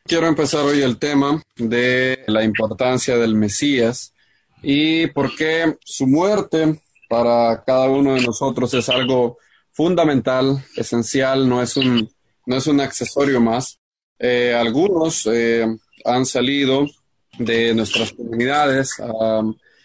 Quiero empezar hoy el tema de la importancia del Mesías y por qué su muerte para cada uno de nosotros es algo fundamental, esencial, no es un accesorio más. Algunos han salido de nuestras comunidades,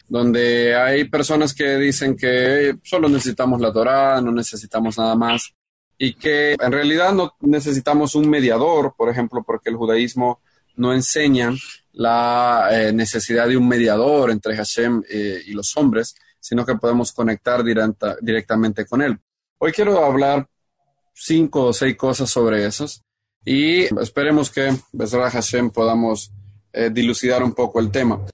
donde hay personas que dicen que solo necesitamos la Torá, no necesitamos nada más y que en realidad no necesitamos un mediador, por ejemplo, porque el judaísmo no enseña la necesidad de un mediador entre Hashem y los hombres, sino que podemos conectar directamente con él. Hoy quiero hablar 5 o 6 cosas sobre esas y esperemos que, Bezrat Hashem, podamos dilucidar un poco el tema.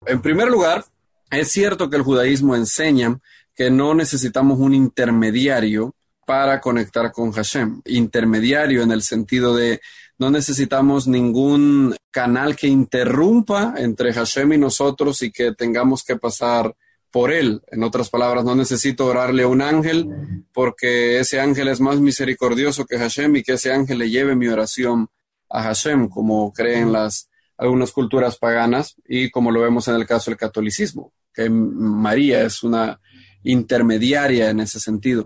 En primer lugar, es cierto que el judaísmo enseña que no necesitamos un intermediario para conectar con Hashem. Intermediario en el sentido de no necesitamos ningún canal que interrumpa entre Hashem y nosotros y que tengamos que pasar por él. En otras palabras, no necesito orarle a un ángel porque ese ángel es más misericordioso que Hashem y que ese ángel le lleve mi oración a Hashem, como creen algunas culturas paganas y como lo vemos en el caso del catolicismo, que María es una intermediaria en ese sentido.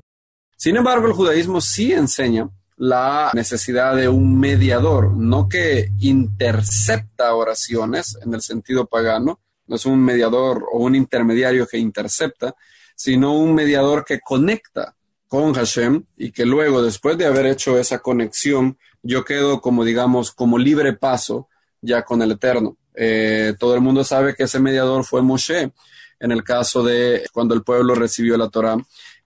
Sin embargo, el judaísmo sí enseña la necesidad de un mediador, no que intercepta oraciones en el sentido pagano, no es un mediador o un intermediario que intercepta, sino un mediador que conecta con Hashem y que luego, después de haber hecho esa conexión, yo quedo como, digamos, como libre paso ya con el Eterno. Todo el mundo sabe que ese mediador fue Moshe, en el caso de cuando el pueblo recibió la Torá.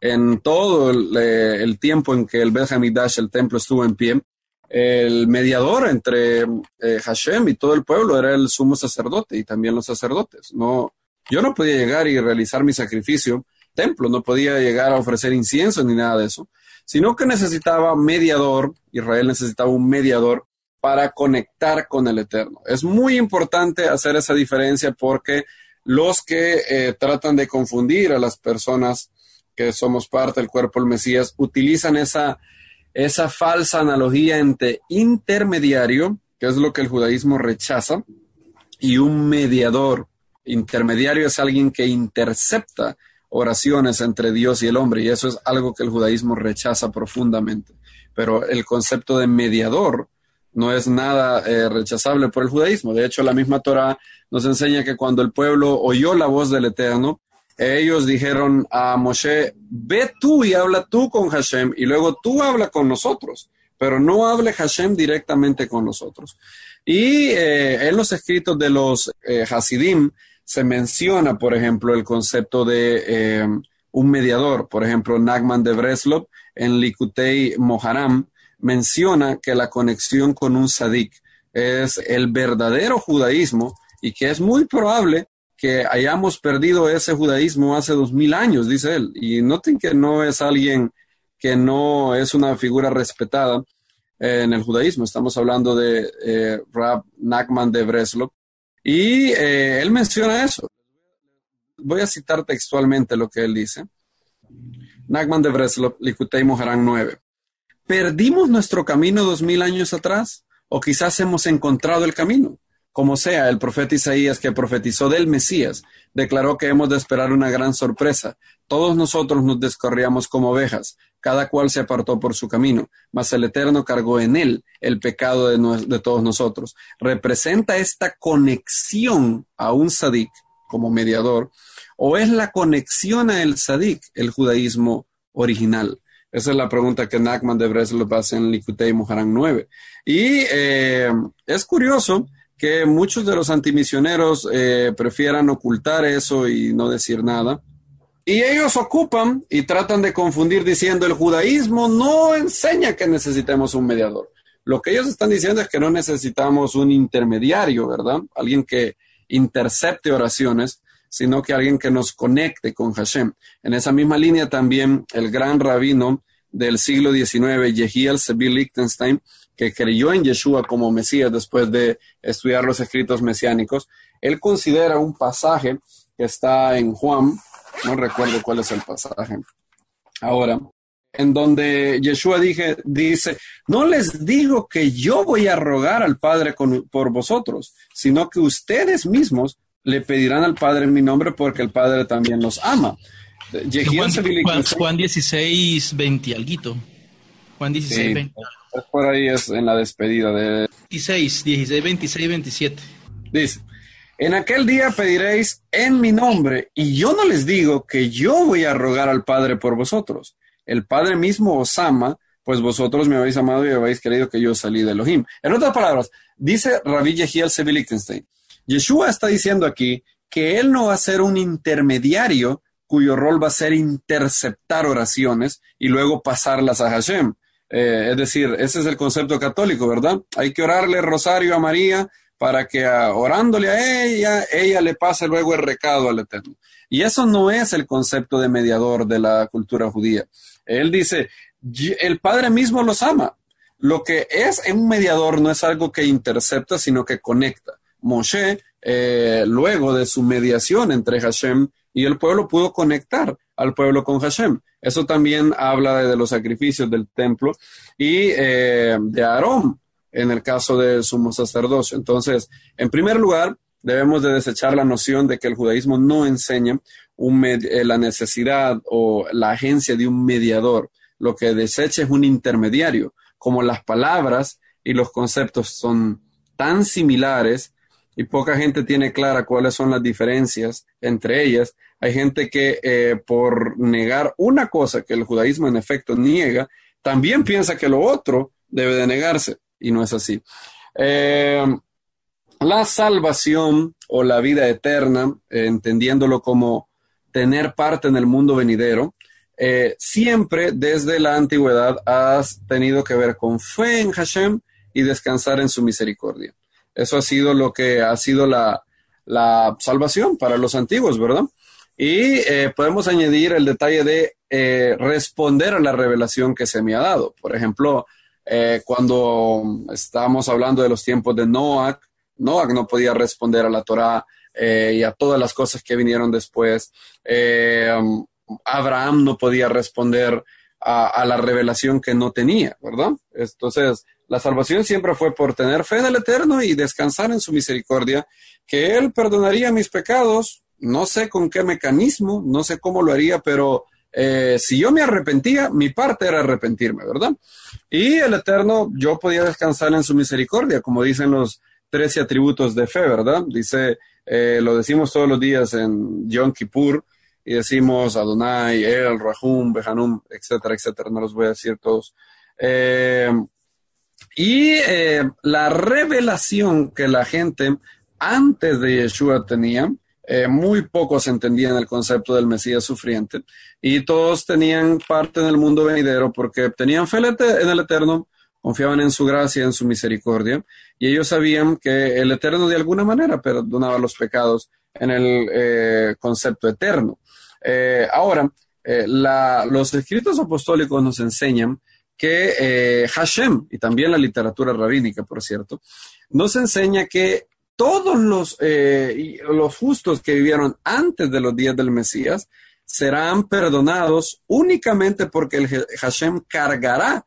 En todo el tiempo en que el Bet Hamikdash, el templo, estuvo en pie, el mediador entre Hashem y todo el pueblo era el sumo sacerdote y también los sacerdotes. No, yo no podía llegar y realizar mi sacrificio, templo, no podía llegar a ofrecer incienso ni nada de eso, sino que necesitaba mediador, Israel necesitaba un mediador para conectar con el Eterno. Es muy importante hacer esa diferencia porque los que tratan de confundir a las personas que somos parte del cuerpo del Mesías utilizan esa falsa analogía entre intermediario, que es lo que el judaísmo rechaza, y un mediador. Intermediario es alguien que intercepta oraciones entre Dios y el hombre, y eso es algo que el judaísmo rechaza profundamente. Pero el concepto de mediador no es nada rechazable por el judaísmo. De hecho, la misma Torá nos enseña que cuando el pueblo oyó la voz del Eterno, ellos dijeron a Moshe, ve tú y habla tú con Hashem, y luego tú habla con nosotros, pero no hable Hashem directamente con nosotros. Y en los escritos de los Hasidim se menciona, por ejemplo, el concepto de un mediador. Por ejemplo, Nachman de Breslov, en Likutei Moharam, menciona que la conexión con un tzadik es el verdadero judaísmo y que es muy probable que hayamos perdido ese judaísmo hace 2000 años, dice él. Y noten que no es alguien que no es una figura respetada en el judaísmo. Estamos hablando de Rab Nachman de Breslov. Y él menciona eso. Voy a citar textualmente lo que él dice. Nachman de Breslov, Likutei Moharan 9. ¿Perdimos nuestro camino 2000 años atrás? ¿O quizás hemos encontrado el camino? Como sea, el profeta Isaías, que profetizó del Mesías, declaró que hemos de esperar una gran sorpresa. Todos nosotros nos descorríamos como ovejas, cada cual se apartó por su camino, mas el Eterno cargó en él el pecado de todos nosotros. Representa esta conexión a un tzadik como mediador, o es la conexión a el tzadik, el judaísmo original. Esa es la pregunta que Nachman de Breslov hace en Likutei Moharan 9. Y es curioso que muchos de los antimisioneros prefieran ocultar eso y no decir nada. Y ellos ocupan y tratan de confundir diciendo el judaísmo no enseña que necesitemos un mediador. Lo que ellos están diciendo es que no necesitamos un intermediario, ¿verdad? Alguien que intercepte oraciones, sino que alguien que nos conecte con Hashem. En esa misma línea también el gran rabino del siglo XIX, Yehiel Sevi Lichtenstein, que creyó en Yeshua como Mesías después de estudiar los escritos mesiánicos, él considera un pasaje que está en Juan, no recuerdo cuál es el pasaje ahora, en donde Yeshua dice, no les digo que yo voy a rogar al Padre por vosotros, sino que ustedes mismos le pedirán al Padre en mi nombre porque el Padre también los ama. Juan 16, 20 alguito. Juan 16, sí, 20. Por ahí es en la despedida de 16, 26, 27. Dice, en aquel día pediréis en mi nombre, y yo no les digo que yo voy a rogar al Padre por vosotros. El Padre mismo os ama, pues vosotros me habéis amado y habéis creído que yo salí de Elohim. En otras palabras, dice Rabbi Yehiel Zevi Lichtenstein, Yeshua está diciendo aquí que él no va a ser un intermediario cuyo rol va a ser interceptar oraciones y luego pasarlas a Hashem. Es decir, ese es el concepto católico, ¿verdad? Hay que orarle rosario a María para que orándole a ella le pase luego el recado al Eterno. Y eso no es el concepto de mediador de la cultura judía. Él dice, el Padre mismo los ama. Lo que es un mediador no es algo que intercepta, sino que conecta. Moshe, luego de su mediación entre Hashem y el pueblo, pudo conectar al pueblo con Hashem. Eso también habla de los sacrificios del templo y de Aarón, en el caso del sumo sacerdocio. Entonces, en primer lugar, debemos de desechar la noción de que el judaísmo no enseña la necesidad o la agencia de un mediador. Lo que desecha es un intermediario. Como las palabras y los conceptos son tan similares y poca gente tiene clara cuáles son las diferencias entre ellas, hay gente que por negar una cosa que el judaísmo en efecto niega, también piensa que lo otro debe de negarse, y no es así. La salvación o la vida eterna, entendiéndolo como tener parte en el mundo venidero, siempre desde la antigüedad has tenido que ver con fe en Hashem y descansar en su misericordia. Eso ha sido lo que ha sido la salvación para los antiguos, ¿verdad? Y podemos añadir el detalle de responder a la revelación que se me ha dado. Por ejemplo, cuando estábamos hablando de los tiempos de Noach no podía responder a la Torá y a todas las cosas que vinieron después. Abraham no podía responder a la revelación que no tenía, ¿verdad? Entonces, la salvación siempre fue por tener fe en el Eterno y descansar en su misericordia, que Él perdonaría mis pecados. No sé con qué mecanismo, no sé cómo lo haría, pero si yo me arrepentía, mi parte era arrepentirme, ¿verdad? Y el Eterno, yo podía descansar en su misericordia, como dicen los 13 atributos de fe, ¿verdad? Dice, lo decimos todos los días en Yom Kippur, y decimos Adonai, El, Rahum, Behanum, etcétera, etcétera, no los voy a decir todos. La revelación que la gente antes de Yeshua tenía, muy pocos entendían el concepto del Mesías sufriente y todos tenían parte en el mundo venidero porque tenían fe en el Eterno, confiaban en su gracia, en su misericordia, y ellos sabían que el Eterno de alguna manera perdonaba los pecados en el concepto eterno. Ahora, los escritos apostólicos nos enseñan que Hashem, y también la literatura rabínica, por cierto, nos enseña que todos los justos que vivieron antes de los días del Mesías serán perdonados únicamente porque el Hashem cargará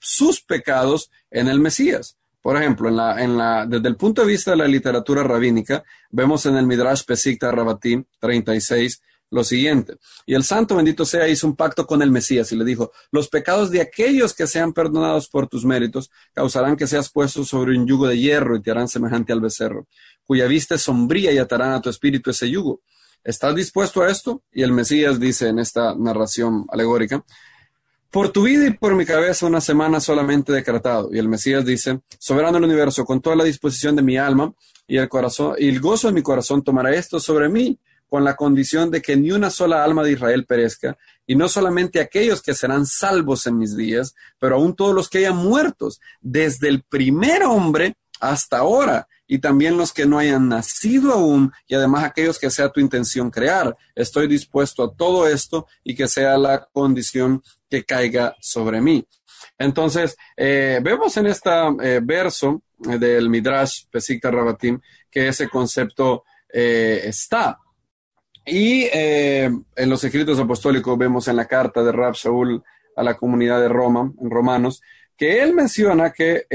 sus pecados en el Mesías. Por ejemplo, desde el punto de vista de la literatura rabínica, vemos en el Midrash Pesikta Rabatim 36 lo siguiente: y el santo bendito sea hizo un pacto con el Mesías y le dijo, los pecados de aquellos que sean perdonados por tus méritos causarán que seas puesto sobre un yugo de hierro y te harán semejante al becerro, cuya vista es sombría y atarán a tu espíritu ese yugo. ¿Estás dispuesto a esto? Y el Mesías dice en esta narración alegórica, por tu vida y por mi cabeza una semana solamente decretado. Y el Mesías dice, soberano del universo, con toda la disposición de mi alma y el corazón y el gozo de mi corazón tomará esto sobre mí, con la condición de que ni una sola alma de Israel perezca, y no solamente aquellos que serán salvos en mis días, pero aún todos los que hayan muertos, desde el primer hombre hasta ahora, y también los que no hayan nacido aún, y además aquellos que sea tu intención crear. Estoy dispuesto a todo esto y que sea la condición que caiga sobre mí. Entonces, vemos en este verso del Midrash Pesikta Rabatim que ese concepto está. Y en los escritos apostólicos vemos en la carta de Rab Shaul a la comunidad de Roma, en Romanos, que él menciona que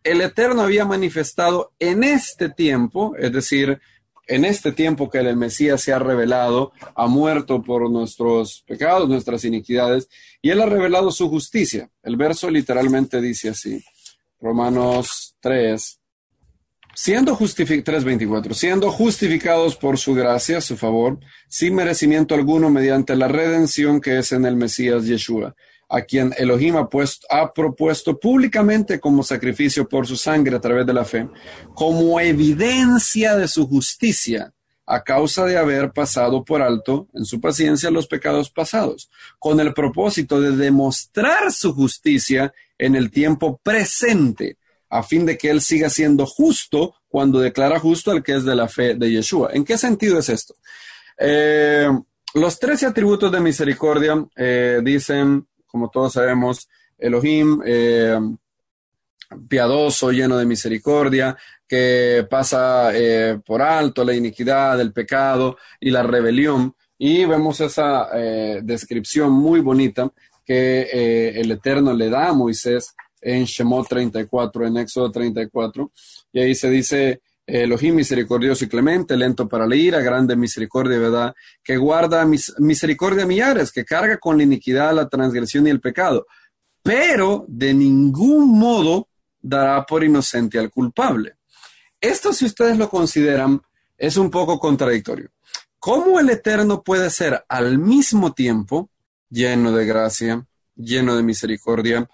el Eterno había manifestado en este tiempo, es decir, en este tiempo que el Mesías se ha revelado, ha muerto por nuestros pecados, nuestras iniquidades, y él ha revelado su justicia. El verso literalmente dice así, Romanos 3, 3:24, siendo justificados por su gracia, su favor, sin merecimiento alguno, mediante la redención que es en el Mesías Yeshua, a quien Elohim ha propuesto públicamente como sacrificio por su sangre a través de la fe, como evidencia de su justicia, a causa de haber pasado por alto en su paciencia los pecados pasados, con el propósito de demostrar su justicia en el tiempo presente, a fin de que él siga siendo justo cuando declara justo al que es de la fe de Yeshua. ¿En qué sentido es esto? Los 13 atributos de misericordia dicen, como todos sabemos, Elohim, piadoso, lleno de misericordia, que pasa por alto la iniquidad, el pecado y la rebelión. Y vemos esa descripción muy bonita que el Eterno le da a Moisés en Shemot 34, en Éxodo 34. Y ahí se dice, Elohim misericordioso y clemente, lento para la ira, grande misericordia, ¿verdad? Que guarda misericordia a millares, que carga con la iniquidad, la transgresión y el pecado, pero de ningún modo dará por inocente al culpable. Esto, si ustedes lo consideran, es un poco contradictorio. ¿Cómo el Eterno puede ser al mismo tiempo lleno de gracia, lleno de misericordia,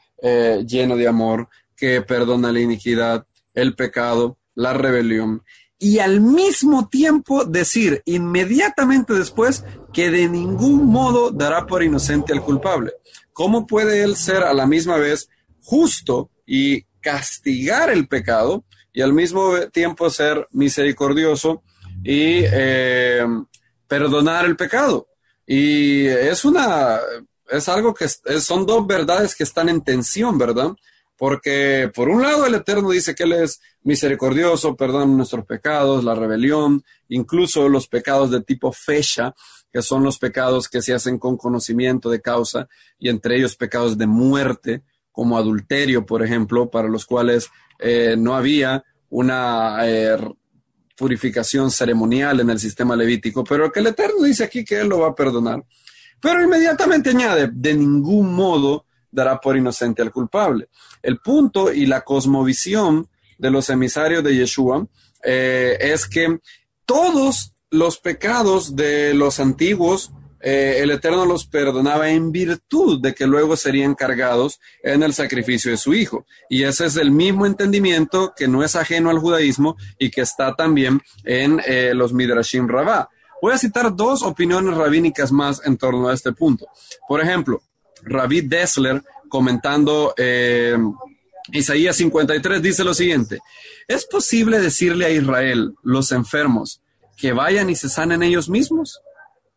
lleno de amor, que perdona la iniquidad, el pecado, la rebelión, y al mismo tiempo decir inmediatamente después que de ningún modo dará por inocente al culpable? ¿Cómo puede él ser a la misma vez justo y castigar el pecado y al mismo tiempo ser misericordioso y perdonar el pecado? Y es algo que son dos verdades que están en tensión, ¿verdad? Porque por un lado el Eterno dice que Él es misericordioso, perdona nuestros pecados, la rebelión, incluso los pecados de tipo fecha, que son los pecados que se hacen con conocimiento de causa, y entre ellos pecados de muerte, como adulterio, por ejemplo, para los cuales no había una purificación ceremonial en el sistema levítico, pero que el Eterno dice aquí que Él lo va a perdonar. Pero inmediatamente añade, de ningún modo dará por inocente al culpable. El punto y la cosmovisión de los emisarios de Yeshua es que todos los pecados de los antiguos, el Eterno los perdonaba en virtud de que luego serían cargados en el sacrificio de su Hijo. Y ese es el mismo entendimiento que no es ajeno al judaísmo y que está también en los Midrashim Rabbah. Voy a citar dos opiniones rabínicas más en torno a este punto. Por ejemplo, Rabbi Dessler, comentando Isaías 53, dice lo siguiente: ¿es posible decirle a Israel, los enfermos, que vayan y se sanen ellos mismos?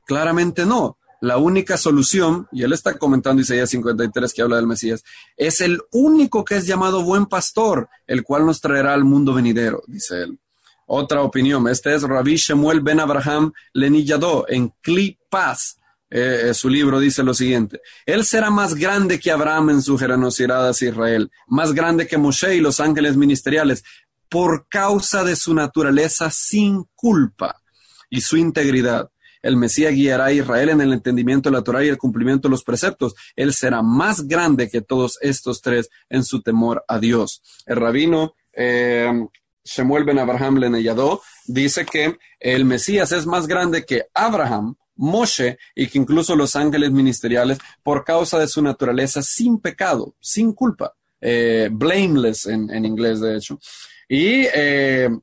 Claramente no. La única solución, y él está comentando Isaías 53 que habla del Mesías, es el único que es llamado buen pastor, el cual nos traerá al mundo venidero, dice él. Otra opinión, este es Rabbi Shemuel ben Abraham Leniyadó, en Kli Paz. Su libro dice lo siguiente: él será más grande que Abraham en su generosidad hacia Israel, más grande que Moshe y los ángeles ministeriales, por causa de su naturaleza sin culpa y su integridad. El Mesías guiará a Israel en el entendimiento de la Torá y el cumplimiento de los preceptos. Él será más grande que todos estos tres en su temor a Dios. El rabino Shemuel ben Abraham Leneyadó dice que el Mesías es más grande que Abraham, Moshe y que incluso los ángeles ministeriales por causa de su naturaleza sin pecado, sin culpa, blameless en inglés de hecho. Y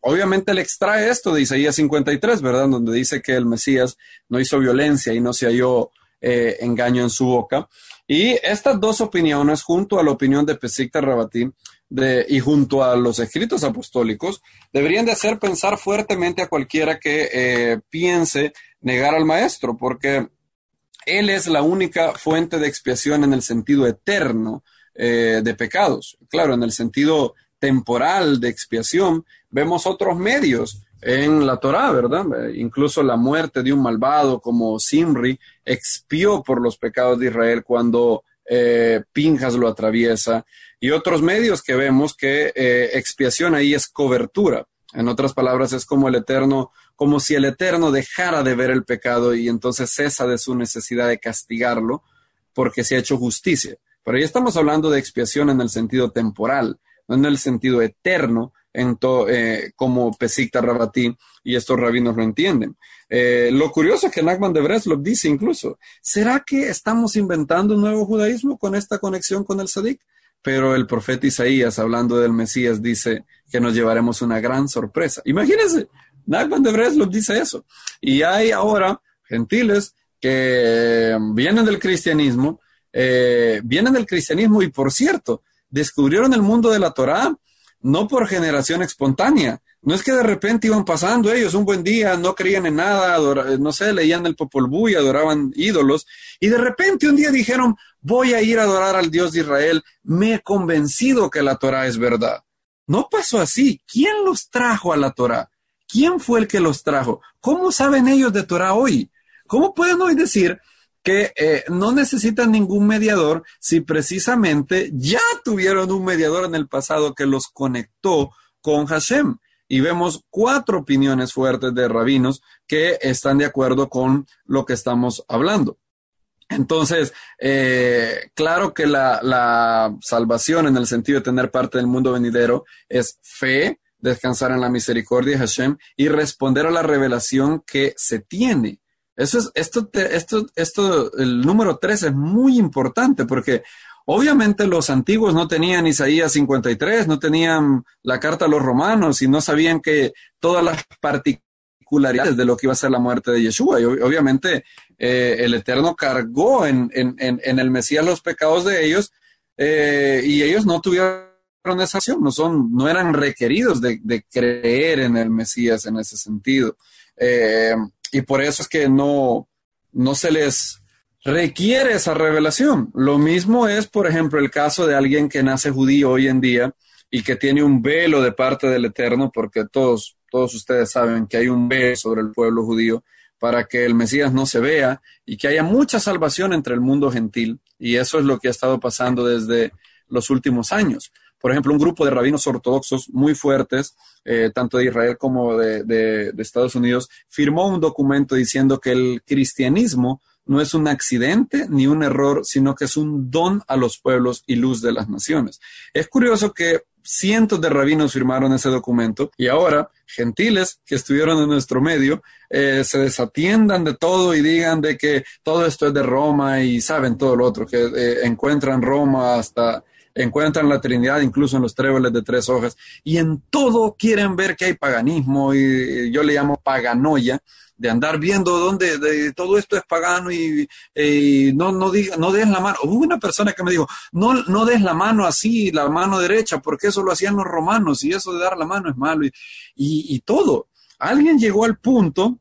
obviamente le extrae esto de Isaías 53, ¿verdad? Donde dice que el Mesías no hizo violencia y no se halló engaño en su boca. Y estas dos opiniones, junto a la opinión de Pesikta Rabatim y junto a los escritos apostólicos, deberían de hacer pensar fuertemente a cualquiera que piense negar al Maestro, porque Él es la única fuente de expiación en el sentido eterno de pecados. Claro, en el sentido temporal de expiación, vemos otros medios en la Torá, ¿verdad? Incluso la muerte de un malvado como Simri expió por los pecados de Israel cuando Pinjas lo atraviesa, y otros medios que vemos que expiación ahí es cobertura. En otras palabras, es como como si el Eterno dejara de ver el pecado y entonces cesa de su necesidad de castigarlo porque se ha hecho justicia. Pero ahí estamos hablando de expiación en el sentido temporal, no en el sentido eterno, como Pesikta Rabatí y estos rabinos lo entienden. Lo curioso es que Nachman de Breslov dice incluso, ¿será que estamos inventando un nuevo judaísmo con esta conexión con el Sadik? Pero el profeta Isaías, hablando del Mesías, dice que nos llevaremos una gran sorpresa. Imagínense, Nachman de Breslov dice eso. Y hay ahora gentiles que vienen del cristianismo y, por cierto, descubrieron el mundo de la Torá no por generación espontánea. No es que de repente iban pasando ellos un buen día, no creían en nada, no sé, leían el Popol Vuh y adoraban ídolos, y de repente un día dijeron, voy a ir a adorar al Dios de Israel, me he convencido que la Torá es verdad. No pasó así. ¿Quién los trajo a la Torá? ¿Quién fue el que los trajo? ¿Cómo saben ellos de Torá hoy? ¿Cómo pueden hoy decir que no necesitan ningún mediador si precisamente ya tuvieron un mediador en el pasado que los conectó con Hashem? Y vemos 4 opiniones fuertes de rabinos que están de acuerdo con lo que estamos hablando. Entonces, claro que la salvación en el sentido de tener parte del mundo venidero es fe, descansar en la misericordia de Hashem y responder a la revelación que se tiene. El número 3 es muy importante porque obviamente los antiguos no tenían Isaías 53, no tenían la carta a los romanos y no sabían que todas las particularidades de lo que iba a ser la muerte de Yeshua. Y obviamente el Eterno cargó en el Mesías los pecados de ellos y ellos no tuvieron esa acción, no eran requeridos de creer en el Mesías en ese sentido. Y por eso es que no se les requiere esa revelación. Lo mismo es, por ejemplo, el caso de alguien que nace judío hoy en día y que tiene un velo de parte del Eterno, porque todos ustedes saben que hay un velo sobre el pueblo judío para que el Mesías no se vea y que haya mucha salvación entre el mundo gentil. Y eso es lo que ha estado pasando desde los últimos años. Por ejemplo, un grupo de rabinos ortodoxos muy fuertes, tanto de Israel como de Estados Unidos, firmó un documento diciendo que el cristianismo no es un accidente ni un error, sino que es un don a los pueblos y luz de las naciones. Es curioso que cientos de rabinos firmaron ese documento y ahora gentiles que estuvieron en nuestro medio se desatiendan de todo y digan de que todo esto es de Roma y saben todo lo otro, que encuentran Roma encuentran la Trinidad incluso en los tréboles de 3 hojas y en todo quieren ver que hay paganismo y yo le llamo paganoia, de andar viendo dónde todo esto es pagano y no des la mano. Hubo una persona que me dijo, no des la mano así, la mano derecha, porque eso lo hacían los romanos y eso de dar la mano es malo y todo. Alguien llegó al punto,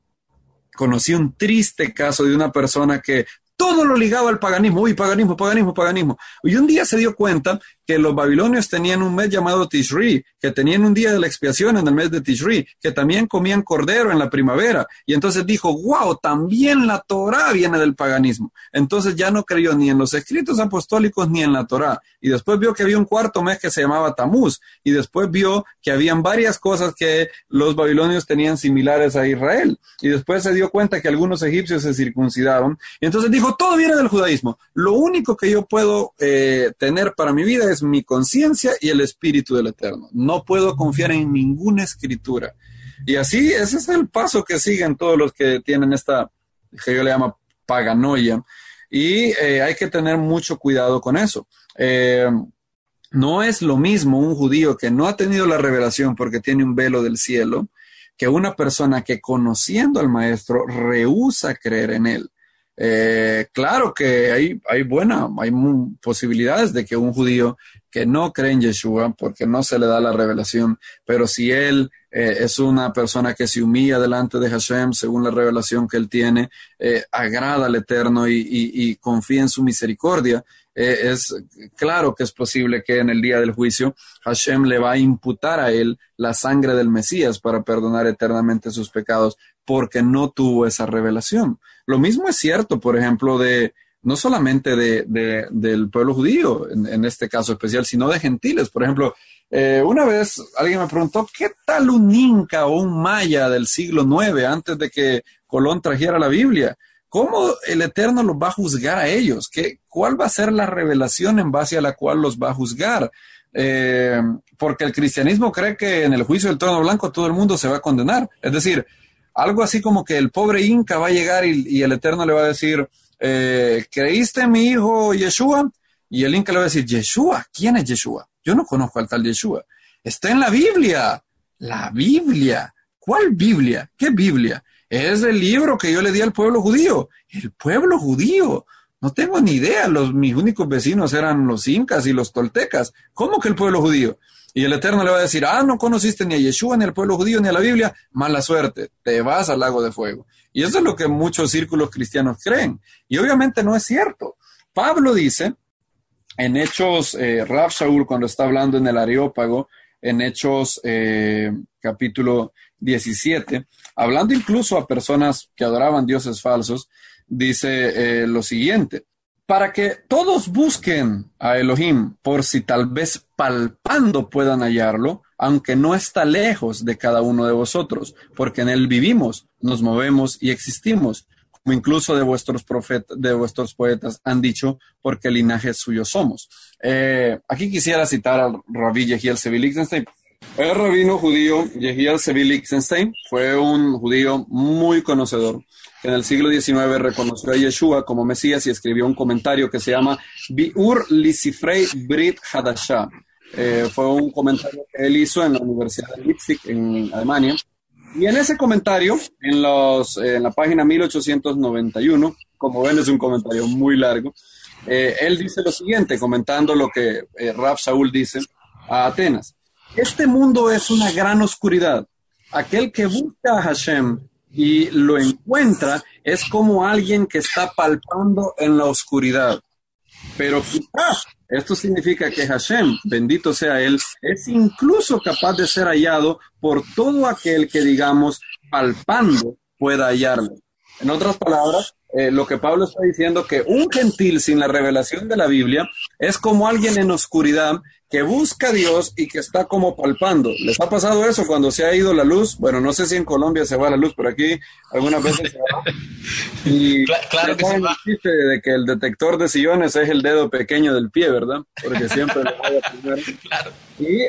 conocí un triste caso de una persona que todo lo ligaba al paganismo, paganismo. Y un día se dio cuenta que los babilonios tenían un mes llamado Tishri, que tenían un día de la expiación en el mes de Tishri, que también comían cordero en la primavera. Y entonces dijo, wow, también la Torá viene del paganismo. Entonces ya no creyó ni en los escritos apostólicos ni en la Torá. Y después vio que había un 4º mes que se llamaba Tamuz. Y después vio que habían varias cosas que los babilonios tenían similares a Israel. Y después se dio cuenta que algunos egipcios se circuncidaron. Y entonces dijo, todo viene del judaísmo. Lo único que yo puedo tener para mi vida es mi conciencia y el espíritu del Eterno. No puedo confiar en ninguna escritura. Y así, ese es el paso que siguen todos los que tienen esta, que yo le llamo paganoia. Y hay que tener mucho cuidado con eso. No es lo mismo un judío que no ha tenido la revelación porque tiene un velo del cielo, que una persona que conociendo al maestro rehúsa creer en él. Claro que hay posibilidades de que un judío que no cree en Yeshua porque no se le da la revelación, pero si él es una persona que se humilla delante de Hashem según la revelación que él tiene, agrada al Eterno y confía en su misericordia, es claro que es posible que en el día del juicio Hashem le va a imputar a él la sangre del Mesías para perdonar eternamente sus pecados porque no tuvo esa revelación. Lo mismo es cierto, por ejemplo, de no solamente del pueblo judío, en este caso especial, sino de gentiles. Por ejemplo, una vez alguien me preguntó, ¿qué tal un inca o un maya del siglo IX, antes de que Colón trajera la Biblia? ¿Cómo el Eterno los va a juzgar a ellos? ¿Cuál va a ser la revelación en base a la cual los va a juzgar? Porque el cristianismo cree que en el juicio del trono blanco todo el mundo se va a condenar. Es decir, algo así como que el pobre inca va a llegar y el Eterno le va a decir, ¿creíste en mi hijo Yeshua? Y el inca le va a decir, ¿Yeshua? ¿Quién es Yeshua? Yo no conozco al tal Yeshua. Está en la Biblia. La Biblia. ¿Cuál Biblia? ¿Qué Biblia? Es el libro que yo le di al pueblo judío. El pueblo judío. No tengo ni idea. Mis únicos vecinos eran los incas y los toltecas. ¿Cómo que el pueblo judío? Y el Eterno le va a decir, no conociste ni a Yeshua, ni al pueblo judío, ni a la Biblia. Mala suerte. Te vas al lago de fuego. Y eso es lo que muchos círculos cristianos creen. Y obviamente no es cierto. Pablo dice, en Hechos, Rav Shaul, cuando está hablando en el Areópago, en Hechos capítulo 17, hablando incluso a personas que adoraban dioses falsos, dice lo siguiente: para que todos busquen a Elohim, por si tal vez palpando puedan hallarlo, aunque no está lejos de cada uno de vosotros, porque en él vivimos, nos movemos y existimos, como incluso de vuestros profetas, de vuestros poetas han dicho, porque linaje suyo somos. Aquí quisiera citar al rabí Yehiel Zevi Lichtenstein. El rabino judío Yehiel Zevi Lichtenstein fue un judío muy conocedor, que en el siglo XIX reconoció a Yeshua como Mesías y escribió un comentario que se llama Biur Lisifrei Brit Hadashah. Fue un comentario que él hizo en la Universidad de Leipzig, en Alemania. Y en ese comentario, en la página 1891, como ven es un comentario muy largo, él dice lo siguiente, comentando lo que Rav Shaul dice a Atenas. Este mundo es una gran oscuridad. Aquel que busca a Hashem y lo encuentra es como alguien que está palpando en la oscuridad. Pero quizás esto significa que Hashem, bendito sea Él, es incluso capaz de ser hallado por todo aquel que, digamos, palpando pueda hallarlo. En otras palabras, lo que Pablo está diciendo, que un gentil sin la revelación de la Biblia es como alguien en oscuridad que busca a Dios y que está como palpando. ¿Les ha pasado eso cuando se ha ido la luz? Bueno, no sé si en Colombia se va la luz, pero aquí algunas veces se va. Y claro que se va. Chiste de que el detector de sillones es el dedo pequeño del pie, ¿verdad? Porque siempre lo voy a primero. Claro. Y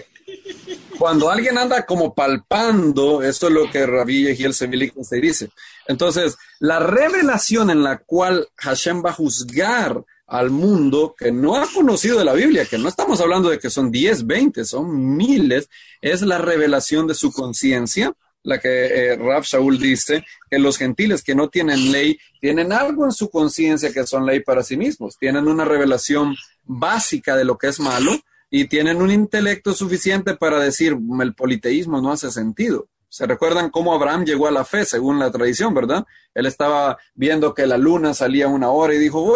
cuando alguien anda como palpando, esto es lo que Rabí Yehiel Zevi Lichtenstein dice. Entonces, la revelación en la cual Hashem va a juzgar al mundo que no ha conocido de la Biblia, que no estamos hablando de que son 10, 20, son miles, es la revelación de su conciencia, la que Rav Shaul dice que los gentiles que no tienen ley tienen algo en su conciencia que son ley para sí mismos, tienen una revelación básica de lo que es malo y tienen un intelecto suficiente para decir el politeísmo no hace sentido. ¿Se recuerdan cómo Abraham llegó a la fe, según la tradición, verdad? Él estaba viendo que la luna salía una hora y dijo,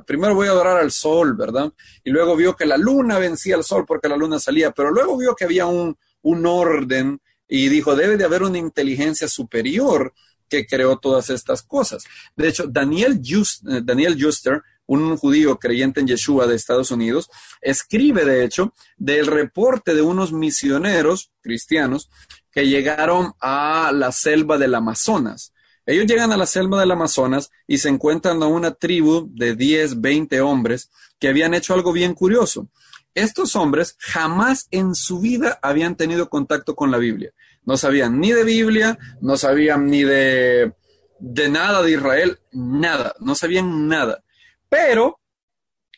primero voy a adorar al sol, ¿verdad? Y luego vio que la luna vencía al sol porque la luna salía, pero luego vio que había un orden y dijo, debe de haber una inteligencia superior que creó todas estas cosas. De hecho, Daniel Juster, un judío creyente en Yeshua de Estados Unidos, escribe, de hecho, del reporte de unos misioneros cristianos que llegaron a la selva del Amazonas. Ellos llegan a la selva del Amazonas y se encuentran a una tribu de 10, 20 hombres que habían hecho algo bien curioso. Estos hombres jamás en su vida habían tenido contacto con la Biblia. No sabían ni de Biblia, no sabían ni de nada de Israel, nada, no sabían nada. Pero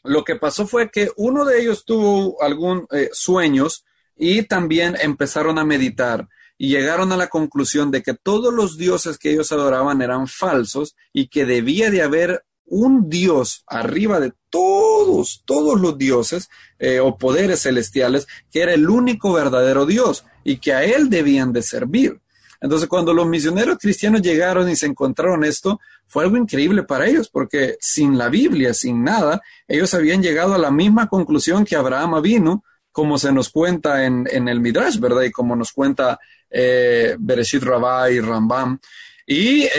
lo que pasó fue que uno de ellos tuvo algún sueños y también empezaron a meditar y llegaron a la conclusión de que todos los dioses que ellos adoraban eran falsos y que debía de haber un Dios arriba de todos los dioses o poderes celestiales, que era el único verdadero Dios y que a él debían de servir. Entonces, cuando los misioneros cristianos llegaron y se encontraron esto, fue algo increíble para ellos, porque sin la Biblia, sin nada, ellos habían llegado a la misma conclusión que Abraham vino, como se nos cuenta en el Midrash, ¿verdad? Y como nos cuenta Bereshit Rabbah y Rambam. Y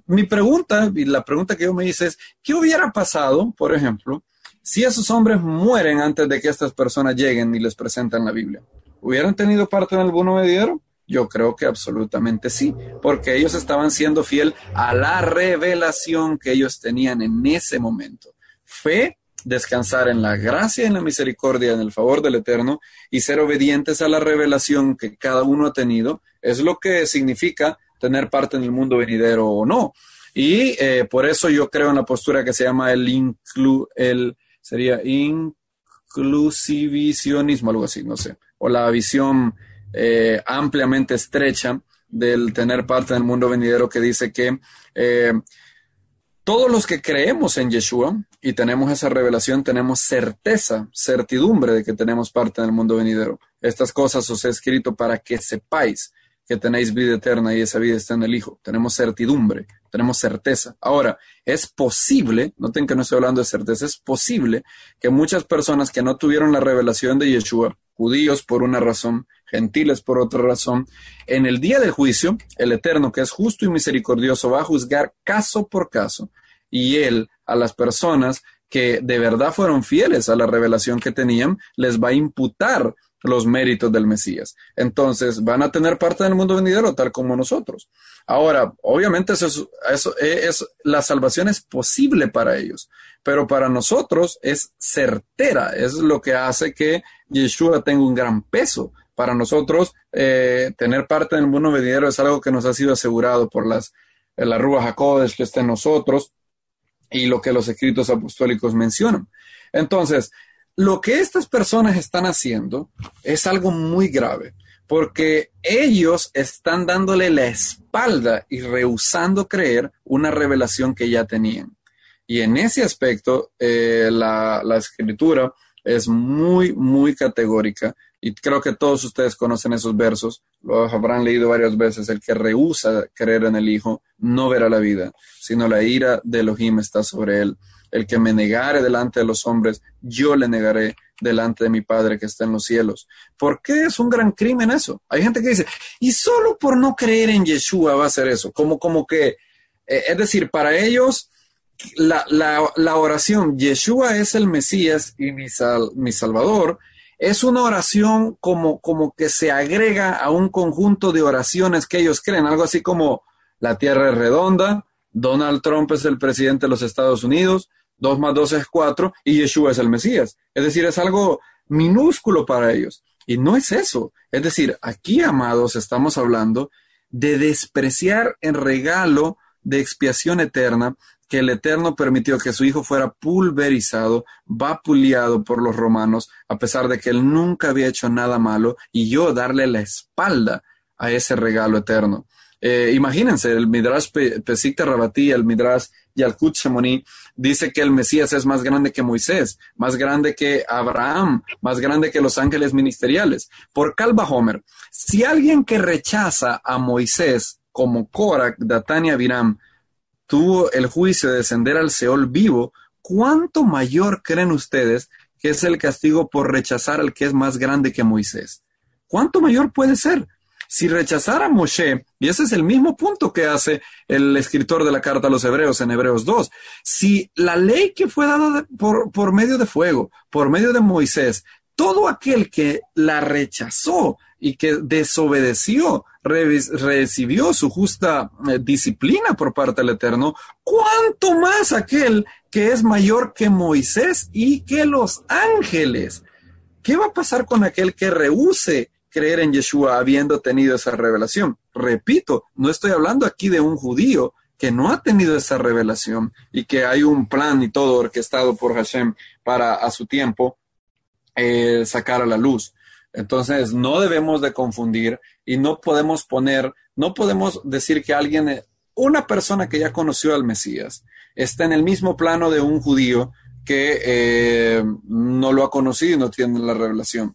mi pregunta, y la pregunta que yo me hice es, ¿qué hubiera pasado, por ejemplo, si esos hombres mueren antes de que estas personas lleguen y les presentan la Biblia? ¿Hubieran tenido parte en el buenos venidero? Yo creo que absolutamente sí, porque ellos estaban siendo fiel a la revelación que ellos tenían en ese momento. Fe, descansar en la gracia, en la misericordia, en el favor del Eterno y ser obedientes a la revelación que cada uno ha tenido, es lo que significa tener parte en el mundo venidero o no. Y por eso yo creo en la postura que se llama sería inclusivisionismo, algo así, no sé, o la visión ampliamente estrecha del tener parte en el mundo venidero, que dice que todos los que creemos en Yeshua y tenemos esa revelación, tenemos certidumbre de que tenemos parte en el mundo venidero. Estas cosas os he escrito para que sepáis que tenéis vida eterna y esa vida está en el Hijo. Tenemos certidumbre, tenemos certeza. Ahora, es posible, noten que no estoy hablando de certeza, es posible que muchas personas que no tuvieron la revelación de Yeshua, judíos por una razón, gentiles por otra razón, en el día del juicio, el Eterno, que es justo y misericordioso, va a juzgar caso por caso, y Él a las personas que de verdad fueron fieles a la revelación que tenían, les va a imputar los méritos del Mesías. Entonces, van a tener parte del mundo venidero tal como nosotros. Ahora, obviamente la salvación es posible para ellos, pero para nosotros es certera, es lo que hace que Yeshua tenga un gran peso. Para nosotros, tener parte del mundo venidero es algo que nos ha sido asegurado por la Ruach HaKodesh que está en nosotros y lo que los escritos apostólicos mencionan. Entonces, lo que estas personas están haciendo es algo muy grave, porque ellos están dándole la espalda y rehusando creer una revelación que ya tenían. Y en ese aspecto, la escritura es muy, muy categórica, y creo que todos ustedes conocen esos versos, los habrán leído varias veces. El que rehúsa creer en el Hijo no verá la vida, sino la ira de Elohim está sobre él. El que me negare delante de los hombres, yo le negaré delante de mi Padre que está en los cielos. ¿Por qué es un gran crimen eso? Hay gente que dice, y solo por no creer en Yeshua va a hacer eso. Como que, es decir, para ellos, la oración, Yeshua es el Mesías y mi Salvador, es una oración como que se agrega a un conjunto de oraciones que ellos creen, algo así como la tierra es redonda, Donald Trump es el presidente de los Estados Unidos, 2 más 2 es 4 y Yeshua es el Mesías. Es decir, es algo minúsculo para ellos. Y no es eso. Es decir, aquí, amados, estamos hablando de despreciar el regalo de expiación eterna que el Eterno permitió que su Hijo fuera pulverizado, vapuleado por los romanos, a pesar de que él nunca había hecho nada malo, y yo darle la espalda a ese regalo eterno. Imagínense, el Midrash Pesicta Rabatí, el Midrash Yalkut Shemoni, dice que el Mesías es más grande que Moisés, más grande que Abraham, más grande que los ángeles ministeriales. Por Kal Vahomer, si alguien que rechaza a Moisés, como Korach, Datán y Abiram, tuvo el juicio de descender al Seol vivo, ¿cuánto mayor creen ustedes que es el castigo por rechazar al que es más grande que Moisés? ¿Cuánto mayor puede ser? Si rechazara a Moshe, y ese es el mismo punto que hace el escritor de la carta a los Hebreos en Hebreos 2, si la ley que fue dada por medio de fuego, por medio de Moisés, todo aquel que la rechazó y que desobedeció, recibió su justa disciplina por parte del Eterno, ¿cuánto más aquel que es mayor que Moisés y que los ángeles? ¿Qué va a pasar con aquel que rehúse creer en Yeshua habiendo tenido esa revelación? Repito, no estoy hablando aquí de un judío que no ha tenido esa revelación y que hay un plan y todo orquestado por Hashem para a su tiempo sacar a la luz. Entonces no debemos de confundir y no podemos decir que una persona que ya conoció al Mesías está en el mismo plano de un judío que no lo ha conocido y no tiene la revelación.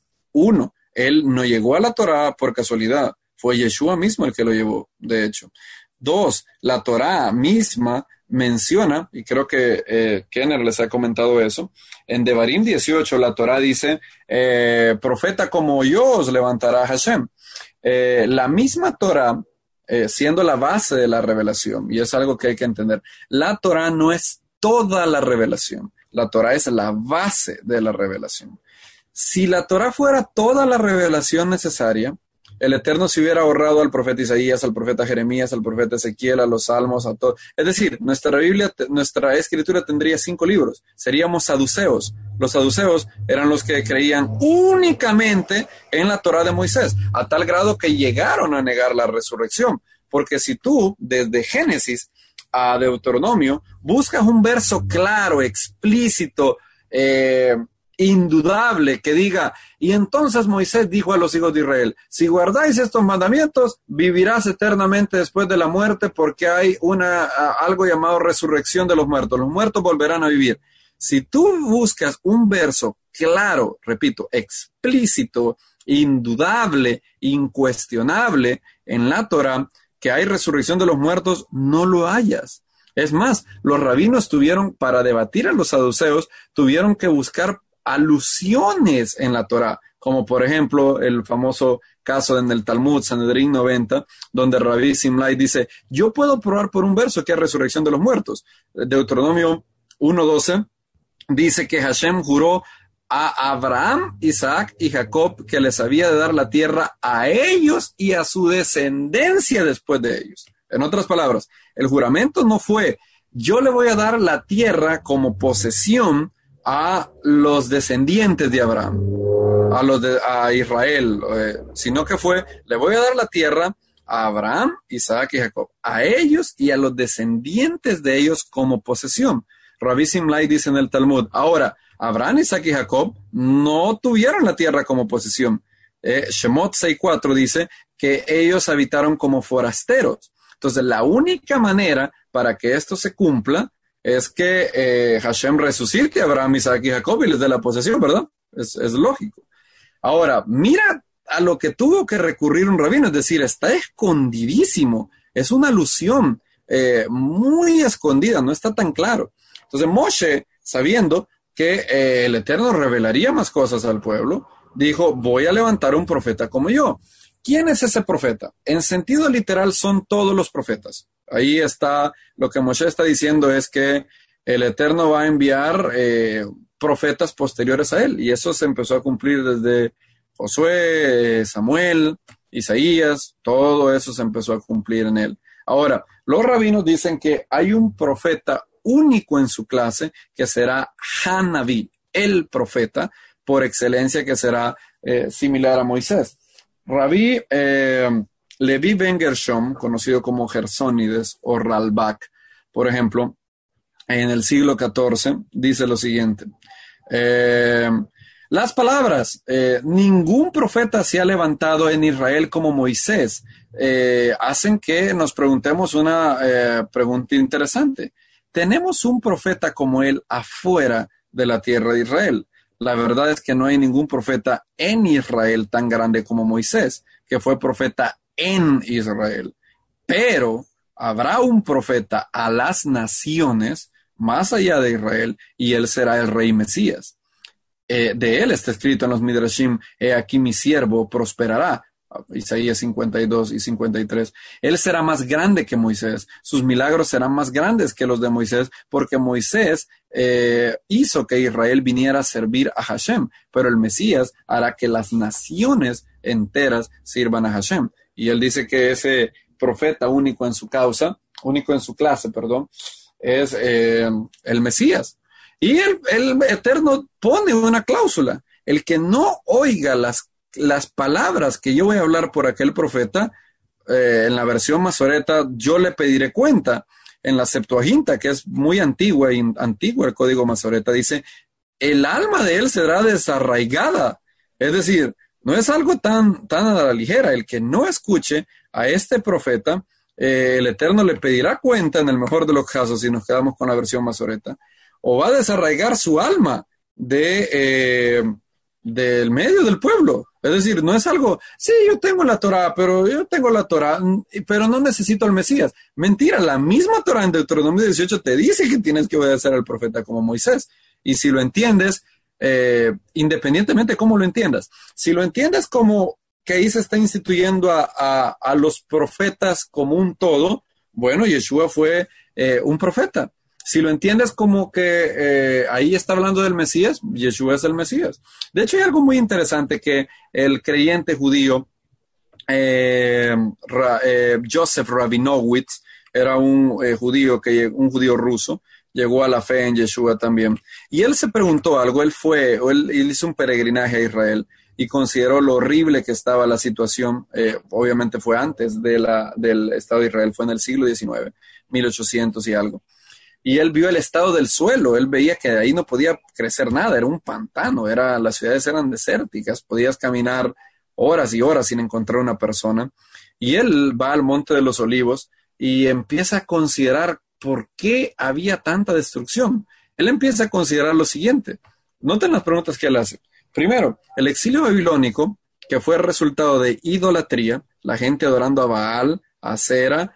Él no llegó a la Torá por casualidad, fue Yeshua mismo el que lo llevó, de hecho. 2, la Torá misma menciona, y creo que Kenner les ha comentado eso, en Devarim 18 la Torá dice, profeta como yo os levantará Hashem. La misma Torá siendo la base de la revelación, y es algo que hay que entender. La Torá no es toda la revelación, la Torá es la base de la revelación. Si la Torá fuera toda la revelación necesaria, el Eterno se hubiera ahorrado al profeta Isaías, al profeta Jeremías, al profeta Ezequiel, a los Salmos, a todo. Es decir, nuestra Biblia, nuestra escritura tendría 5 libros. Seríamos saduceos. Los saduceos eran los que creían únicamente en la Torá de Moisés, a tal grado que llegaron a negar la resurrección. Porque si tú, desde Génesis a Deuteronomio, buscas un verso claro, explícito, indudable, que diga, y entonces Moisés dijo a los hijos de Israel, si guardáis estos mandamientos, vivirás eternamente después de la muerte, porque hay algo llamado resurrección de los muertos volverán a vivir. Si tú buscas un verso claro, repito, explícito, indudable, incuestionable en la Torá, que hay resurrección de los muertos, no lo hallas. Es más, los rabinos para debatir a los saduceos, tuvieron que buscar alusiones en la Torá, como por ejemplo el famoso caso en el Talmud, Sanedrín 90, donde Rabbi Simlai dice, yo puedo probar por un verso que es resurrección de los muertos. Deuteronomio 1:12 dice que Hashem juró a Abraham, Isaac y Jacob que les había de dar la tierra a ellos y a su descendencia después de ellos. En otras palabras, el juramento no fue, yo le voy a dar la tierra como posesión a los descendientes de Abraham, a Israel, sino que fue, le voy a dar la tierra a Abraham, Isaac y Jacob, a ellos y a los descendientes de ellos como posesión. Rabbi Simlai dice en el Talmud, ahora, Abraham, Isaac y Jacob no tuvieron la tierra como posesión. Shemot 6:4 dice que ellos habitaron como forasteros. Entonces, la única manera para que esto se cumpla es que Hashem resucite a Abraham, Isaac y Jacob y les dé la posesión, ¿verdad? Es lógico. Ahora, mira a lo que tuvo que recurrir un rabino, es decir, está escondidísimo, es una alusión muy escondida, no está tan claro. Entonces, Moshe, sabiendo que el Eterno revelaría más cosas al pueblo, dijo, voy a levantar un profeta como yo. ¿Quién es ese profeta? En sentido literal son todos los profetas. Ahí está, lo que Moshe está diciendo es que el Eterno va a enviar profetas posteriores a él, y eso se empezó a cumplir desde Josué, Samuel, Isaías, todo eso se empezó a cumplir en él. Ahora, los rabinos dicen que hay un profeta único en su clase que será Hanaví, el profeta por excelencia que será similar a Moisés. Rabí Levi Ben Gershom, conocido como Gersónides o Ralbak, por ejemplo, en el siglo XIV, dice lo siguiente. Las palabras, ningún profeta se ha levantado en Israel como Moisés, hacen que nos preguntemos una pregunta interesante. ¿Tenemos un profeta como él afuera de la tierra de Israel? La verdad es que no hay ningún profeta en Israel tan grande como Moisés, que fue profeta en Israel. Pero habrá un profeta a las naciones más allá de Israel, y él será el rey Mesías. De él está escrito en los Midrashim, he aquí mi siervo prosperará. Isaías 52 y 53. Él será más grande que Moisés. Sus milagros serán más grandes que los de Moisés, porque Moisés hizo que Israel viniera a servir a Hashem, pero el Mesías hará que las naciones enteras sirvan a Hashem. Y él dice que ese profeta único en su clase, es el Mesías. Y el Eterno pone una cláusula: el que no oiga las palabras que yo voy a hablar por aquel profeta, en la versión masoreta, yo le pediré cuenta. En la Septuaginta, que es muy antigua el código masoreta, dice, el alma de él será desarraigada. Es decir, no es algo tan a la ligera. El que no escuche a este profeta, el Eterno le pedirá cuenta, en el mejor de los casos, si nos quedamos con la versión masoreta, o va a desarraigar su alma del medio del pueblo. Es decir, no es algo, sí, yo tengo la Torá, pero no necesito al Mesías. Mentira, la misma Torá en Deuteronomio 18 te dice que tienes que obedecer al profeta como Moisés. Y si lo entiendes, independientemente de cómo lo entiendas, si lo entiendes como que ahí se está instituyendo a los profetas como un todo. Bueno, Yeshua fue un profeta. Si lo entiendes como que ahí está hablando del Mesías, Yeshua es el Mesías. De hecho, hay algo muy interesante que el creyente judío, Joseph Rabinowitz, era un judío ruso, llegó a la fe en Yeshua también. Y él se preguntó algo, él hizo un peregrinaje a Israel y consideró lo horrible que estaba la situación. Obviamente fue antes del Estado de Israel, fue en el siglo XIX, 1800 y algo. Y él vio el estado del suelo, él veía que de ahí no podía crecer nada, era un pantano, las ciudades eran desérticas, podías caminar horas y horas sin encontrar una persona. Y él va al Monte de los Olivos y empieza a considerar por qué había tanta destrucción. Él empieza a considerar lo siguiente. Noten las preguntas que él hace. Primero, el exilio babilónico, que fue el resultado de idolatría, la gente adorando a Baal, a Asera,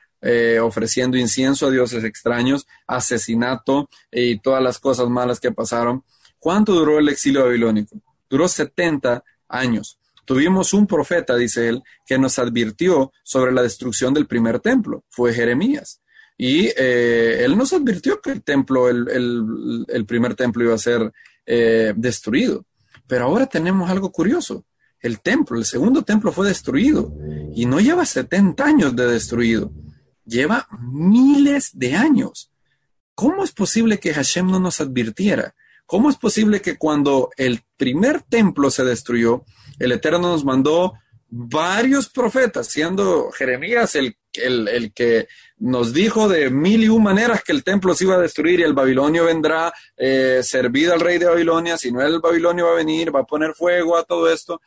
ofreciendo incienso a dioses extraños, asesinato y todas las cosas malas que pasaron. ¿Cuánto duró el exilio babilónico? Duró 70 años. Tuvimos un profeta, dice él, que nos advirtió sobre la destrucción del primer templo. Fue Jeremías. Y él nos advirtió que el primer templo iba a ser destruido. Pero ahora tenemos algo curioso. El segundo templo fue destruido. Y no lleva 70 años de destruido. Lleva miles de años. ¿Cómo es posible que Hashem no nos advirtiera? ¿Cómo es posible que cuando el primer templo se destruyó, el Eterno nos mandó varios profetas, siendo Jeremías el que nos dijo de 1001 maneras que el templo se iba a destruir y el babilonio vendrá, servido al rey de Babilonia, si no el babilonio va a venir, va a poner fuego a todo esto?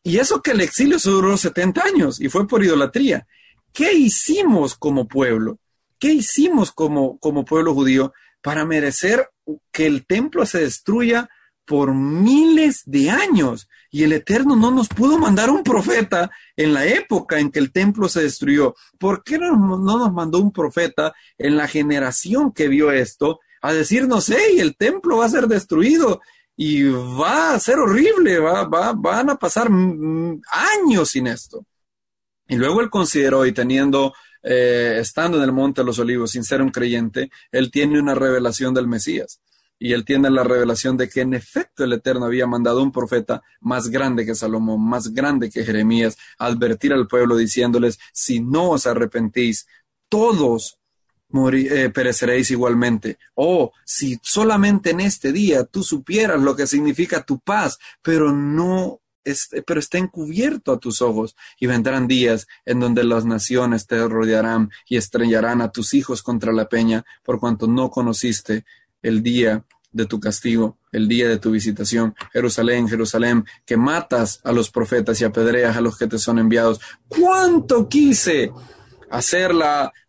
Y eso que el exilio duró 70 años y fue por idolatría. ¿Qué hicimos como pueblo? ¿Qué hicimos como pueblo judío para merecer que el templo se destruya por miles de años? Y el Eterno no nos pudo mandar un profeta en la época en que el templo se destruyó. ¿Por qué no nos mandó un profeta en la generación que vio esto a decirnos, hey, el templo va a ser destruido y va a ser horrible, van a pasar años sin esto? Y luego él consideró, y estando en el Monte de los Olivos sin ser un creyente, él tiene una revelación del Mesías. Y él tiene la revelación de que en efecto el Eterno había mandado un profeta más grande que Salomón, más grande que Jeremías, a advertir al pueblo diciéndoles, si no os arrepentís, todos pereceréis igualmente. Si solamente en este día tú supieras lo que significa tu paz, pero está encubierto a tus ojos, y vendrán días en donde las naciones te rodearán y estrellarán a tus hijos contra la peña, por cuanto no conociste el día de tu castigo, el día de tu visitación. Jerusalén, Jerusalén, que matas a los profetas y apedreas a los que te son enviados. ¿Cuánto quise hacer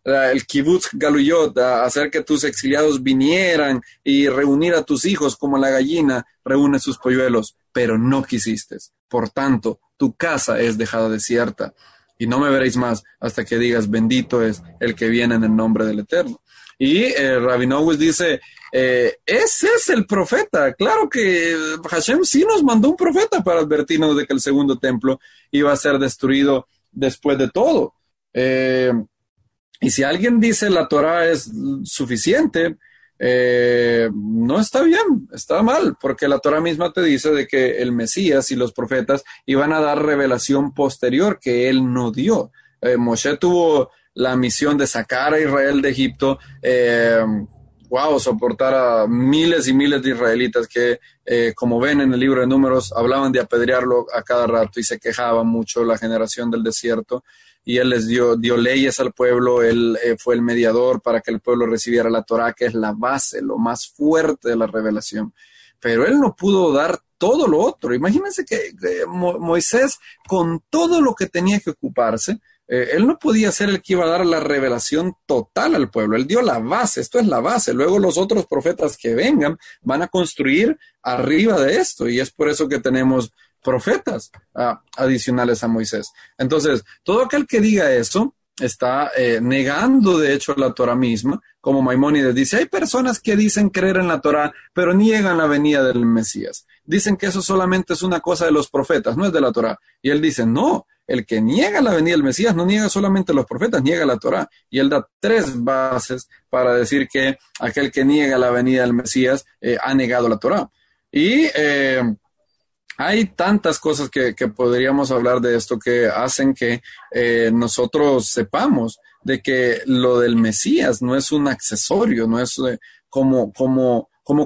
el kibutz galuyot, hacer que tus exiliados vinieran y reunir a tus hijos como la gallina reúne sus polluelos, pero no quisiste. Por tanto, tu casa es dejada desierta y no me veréis más hasta que digas, bendito es el que viene en el nombre del Eterno. Y Rabinowitz dice, ese es el profeta. Claro que Hashem sí nos mandó un profeta para advertirnos de que el segundo templo iba a ser destruido después de todo. Y si alguien dice la Torah es suficiente, no está bien, está mal, porque la Torah misma te dice de que el Mesías y los profetas iban a dar revelación posterior que él no dio. Moshe tuvo la misión de sacar a Israel de Egipto, soportar a miles y miles de israelitas que, como ven en el libro de Números, hablaban de apedrearlo a cada rato y se quejaban mucho la generación del desierto, y él les dio leyes al pueblo. Él fue el mediador para que el pueblo recibiera la Torah, que es la base, lo más fuerte de la revelación. Pero él no pudo dar todo lo otro. Imagínense que Moisés, con todo lo que tenía que ocuparse, él no podía ser el que iba a dar la revelación total al pueblo. Él dio la base, esto es la base. Luego los otros profetas que vengan van a construir arriba de esto, y es por eso que tenemos profetas adicionales a Moisés. Entonces, todo aquel que diga eso está negando de hecho la Torah misma, como Maimónides dice, hay personas que dicen creer en la Torah, pero niegan la venida del Mesías. Dicen que eso solamente es una cosa de los profetas, no es de la Torah. Y él dice, no, el que niega la venida del Mesías no niega solamente a los profetas, niega la Torah. Y él da 3 bases para decir que aquel que niega la venida del Mesías ha negado la Torah. Y hay tantas cosas que podríamos hablar de esto que hacen que nosotros sepamos de que lo del Mesías no es un accesorio, no es como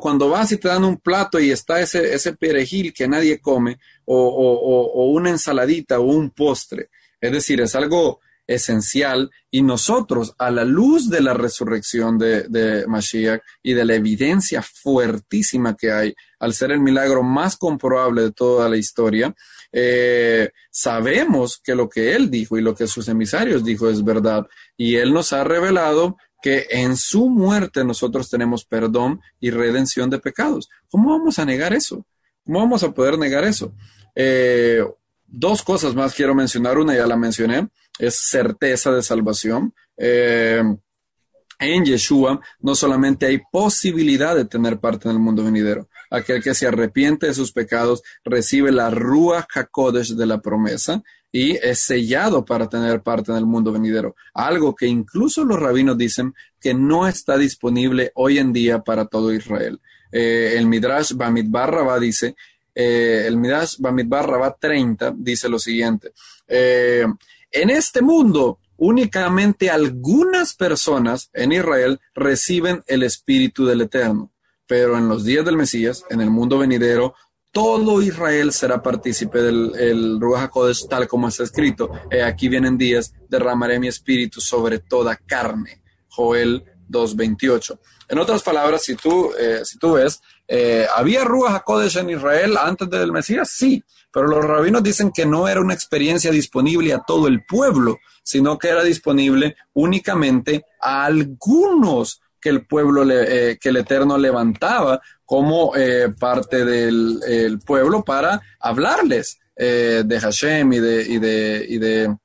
cuando vas y te dan un plato y está ese perejil que nadie come, o una ensaladita o un postre. Es decir, es algo esencial, y nosotros, a la luz de la resurrección de Mashiach y de la evidencia fuertísima que hay, al ser el milagro más comprobable de toda la historia, sabemos que lo que él dijo y lo que sus emisarios dijo es verdad, y él nos ha revelado que en su muerte nosotros tenemos perdón y redención de pecados. ¿Cómo vamos a negar eso? ¿Cómo vamos a poder negar eso? 2 cosas más quiero mencionar. Una ya la mencioné, es certeza de salvación. En Yeshua no solamente hay posibilidad de tener parte en el mundo venidero. Aquel que se arrepiente de sus pecados recibe la Ruach HaKodesh de la promesa y es sellado para tener parte en el mundo venidero. Algo que incluso los rabinos dicen que no está disponible hoy en día para todo Israel. El Midrash Bamidbar Rabá dice, el Midrash Bamidbar Rabá 30 dice lo siguiente: en este mundo únicamente algunas personas en Israel reciben el Espíritu del Eterno, pero en los días del Mesías, en el mundo venidero, todo Israel será partícipe del Ruach HaKodesh, tal como está escrito. Aquí vienen días, derramaré mi espíritu sobre toda carne. Joel 2:28. En otras palabras, si tú ves, ¿había Ruach HaKodesh en Israel antes del Mesías? Sí, pero los rabinos dicen que no era una experiencia disponible a todo el pueblo, sino que era disponible únicamente a algunos que el pueblo, que el Eterno levantaba como parte del pueblo para hablarles de Hashem y de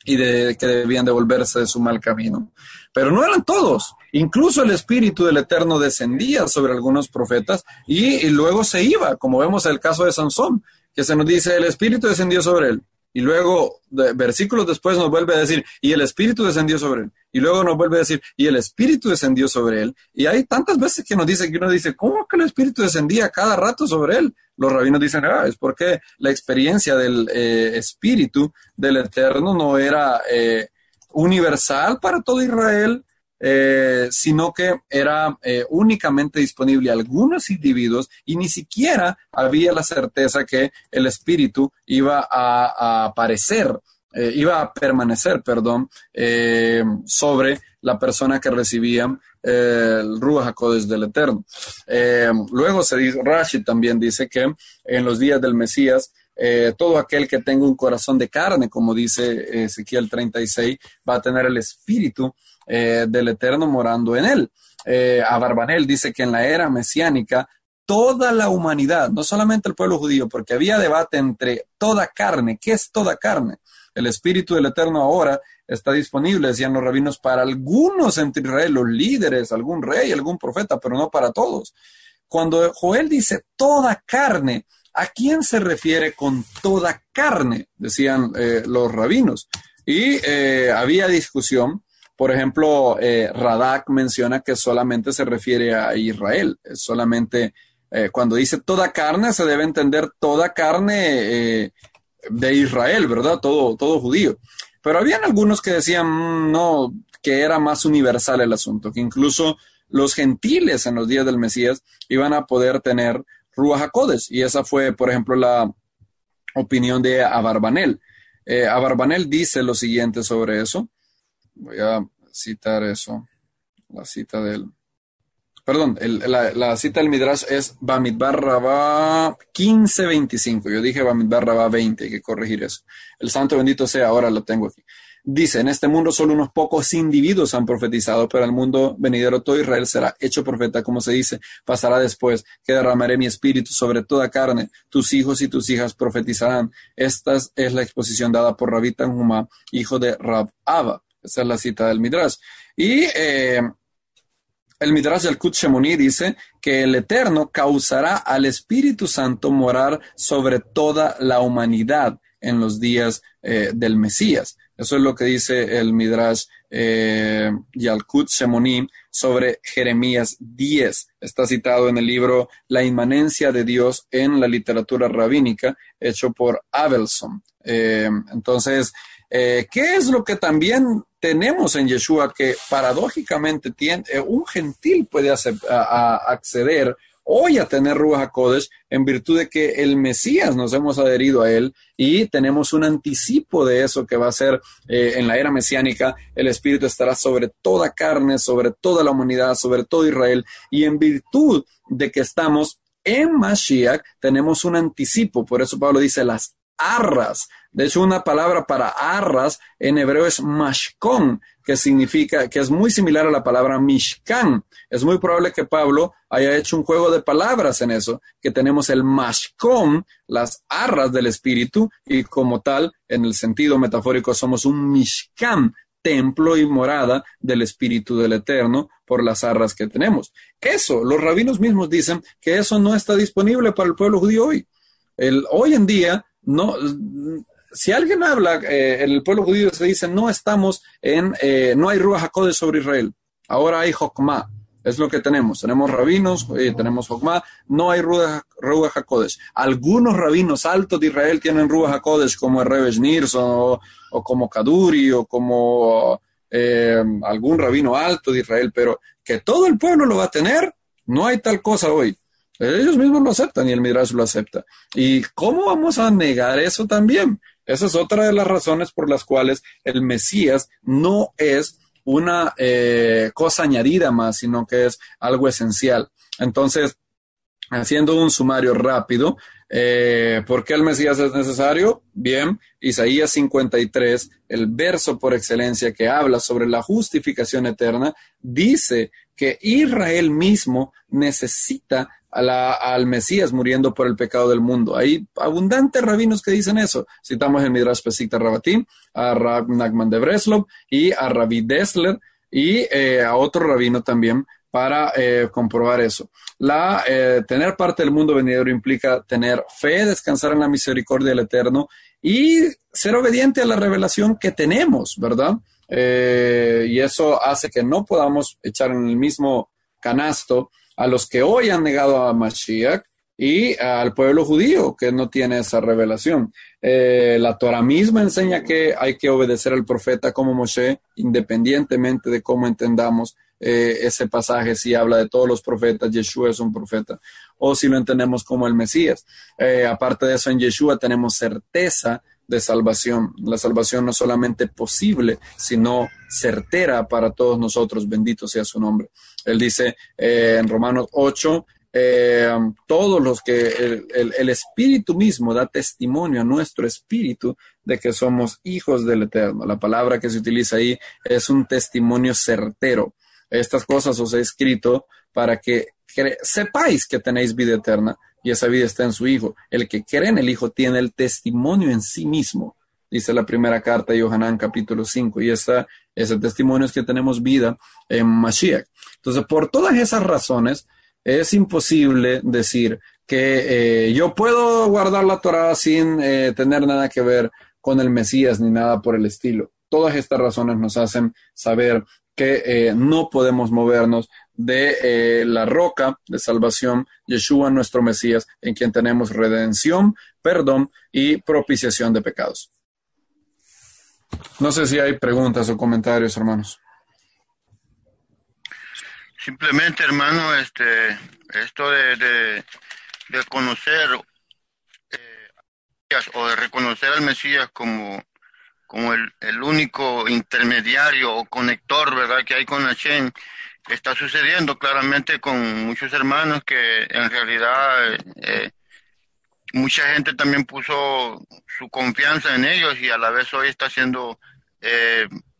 que debían de volverse de su mal camino. Pero no eran todos. Incluso el Espíritu del Eterno descendía sobre algunos profetas y luego se iba, como vemos en el caso de Sansón, que se nos dice, el Espíritu descendió sobre él. Y luego, versículos después, nos vuelve a decir, y el Espíritu descendió sobre él. Y luego nos vuelve a decir, y el Espíritu descendió sobre él. Y hay tantas veces que uno dice, ¿cómo que el Espíritu descendía cada rato sobre él? Los rabinos dicen, es porque la experiencia del Espíritu del Eterno no era universal para todo Israel, sino que era únicamente disponible a algunos individuos, y ni siquiera había la certeza que el Espíritu iba a aparecer, iba a permanecer, sobre la persona que recibía el Ruach HaKodesh del Eterno. Luego se dice, Rashi también dice que en los días del Mesías, todo aquel que tenga un corazón de carne, como dice Ezequiel 36, va a tener el Espíritu del Eterno morando en él. Abarbanel dice que en la era mesiánica toda la humanidad, no solamente el pueblo judío, porque había debate entre toda carne. ¿Qué es toda carne? El Espíritu del Eterno ahora está disponible, decían los rabinos, para algunos entre Israel, los líderes, algún rey, algún profeta, pero no para todos. Cuando Joel dice toda carne, ¿a quién se refiere con toda carne? Decían los rabinos. Y había discusión. Por ejemplo, Radak menciona que solamente se refiere a Israel. Es solamente, cuando dice toda carne, se debe entender toda carne de Israel, ¿verdad? Todo judío. Pero habían algunos que decían no, que era más universal el asunto, que incluso los gentiles en los días del Mesías iban a poder tener Ruach HaKodesh. Y esa fue, por ejemplo, la opinión de Abarbanel. Abarbanel dice lo siguiente sobre eso. Voy a citar eso. La cita del... Perdón, la cita del Midrash es Bamidbar Rabá 15:25. Yo dije Bamidbar Rabá 20, hay que corregir eso. El santo bendito sea, ahora lo tengo aquí. Dice, en este mundo solo unos pocos individuos han profetizado, pero al mundo venidero todo Israel será hecho profeta, como se dice, pasará después, que derramaré mi espíritu sobre toda carne, tus hijos y tus hijas profetizarán. Esta es la exposición dada por Rabí Tanhumá, hijo de Rab Abba. Esa es la cita del Midrash. Y el Midrash Yalkut Shemoni dice que el Eterno causará al Espíritu Santo morar sobre toda la humanidad en los días del Mesías. Eso es lo que dice el Midrash Yalkut Shemoni sobre Jeremías 10. Está citado en el libro La inmanencia de Dios en la literatura rabínica, hecho por Abelson. Entonces, ¿qué es lo que también tenemos en Yeshua que paradójicamente un gentil puede acceder hoy a tener Ruach HaKodesh en virtud de que el Mesías nos hemos adherido a él y tenemos un anticipo de eso que va a ser en la era mesiánica? El Espíritu estará sobre toda carne, sobre toda la humanidad, sobre todo Israel, y en virtud de que estamos en Mashiach tenemos un anticipo. Por eso Pablo dice las arras. De hecho, una palabra para arras en hebreo es mashkon, que significa, que es muy similar a la palabra mishkan. Es muy probable que Pablo haya hecho un juego de palabras en eso, que tenemos el mashkon, las arras del Espíritu, y como tal, en el sentido metafórico, somos un mishkan, templo y morada del Espíritu del Eterno por las arras que tenemos. Eso, los rabinos mismos dicen que eso no está disponible para el pueblo judío hoy. Hoy en día, no, si alguien habla, en el pueblo judío se dice, no estamos no hay Ruach HaKodesh sobre Israel, ahora hay Jokmah, es lo que tenemos rabinos, tenemos Jokmah, no hay Ruach HaKodesh. Algunos rabinos altos de Israel tienen Ruach HaKodesh, como el Rebbe Schneerson, o como Kaduri, o como algún rabino alto de Israel, pero que todo el pueblo lo va a tener, no hay tal cosa hoy. Ellos mismos lo aceptan y el Midrash lo acepta. ¿Y cómo vamos a negar eso también? Esa es otra de las razones por las cuales el Mesías no es una cosa añadida más, sino que es algo esencial. Entonces, haciendo un sumario rápido, ¿por qué el Mesías es necesario? Bien, Isaías 53, el verso por excelencia que habla sobre la justificación eterna, dice que Israel mismo necesita al Mesías muriendo por el pecado del mundo. Hay abundantes rabinos que dicen eso. Citamos el Midrash Pesicta Rabatim, a Rab Nachman de Breslov y a Rabbi Dessler y a otro rabino también para comprobar eso. Tener parte del mundo venidero implica tener fe, descansar en la misericordia del Eterno y ser obediente a la revelación que tenemos, ¿verdad? Y eso hace que no podamos echar en el mismo canasto a los que hoy han negado a Mashiach y al pueblo judío que no tiene esa revelación. La Torah misma enseña que hay que obedecer al profeta como Moshe, independientemente de cómo entendamos ese pasaje, si habla de todos los profetas, Yeshua es un profeta, o si lo entendemos como el Mesías. Aparte de eso, en Yeshua tenemos certeza de salvación. La salvación no es solamente posible, sino certera para todos nosotros. Bendito sea su nombre. Él dice en Romanos 8, todos los que el Espíritu mismo da testimonio a nuestro espíritu de que somos hijos del Eterno. La palabra que se utiliza ahí es un testimonio certero. Estas cosas os he escrito para que sepáis que tenéis vida eterna y esa vida está en su Hijo. El que cree en el Hijo tiene el testimonio en sí mismo, dice la primera carta de Yohanan capítulo 5, y ese testimonio es que tenemos vida en Mashiach. Entonces, por todas esas razones, es imposible decir que yo puedo guardar la Torah sin tener nada que ver con el Mesías ni nada por el estilo. Todas estas razones nos hacen saber que no podemos movernos de la roca de salvación, Yeshua nuestro Mesías, en quien tenemos redención, perdón y propiciación de pecados. No sé si hay preguntas o comentarios, hermanos. Simplemente, hermano, esto de conocer o de reconocer al Mesías como el único intermediario o conector, ¿verdad?, que hay con Hashem, está sucediendo claramente con muchos hermanos que en realidad mucha gente también puso su confianza en ellos y a la vez hoy está siendo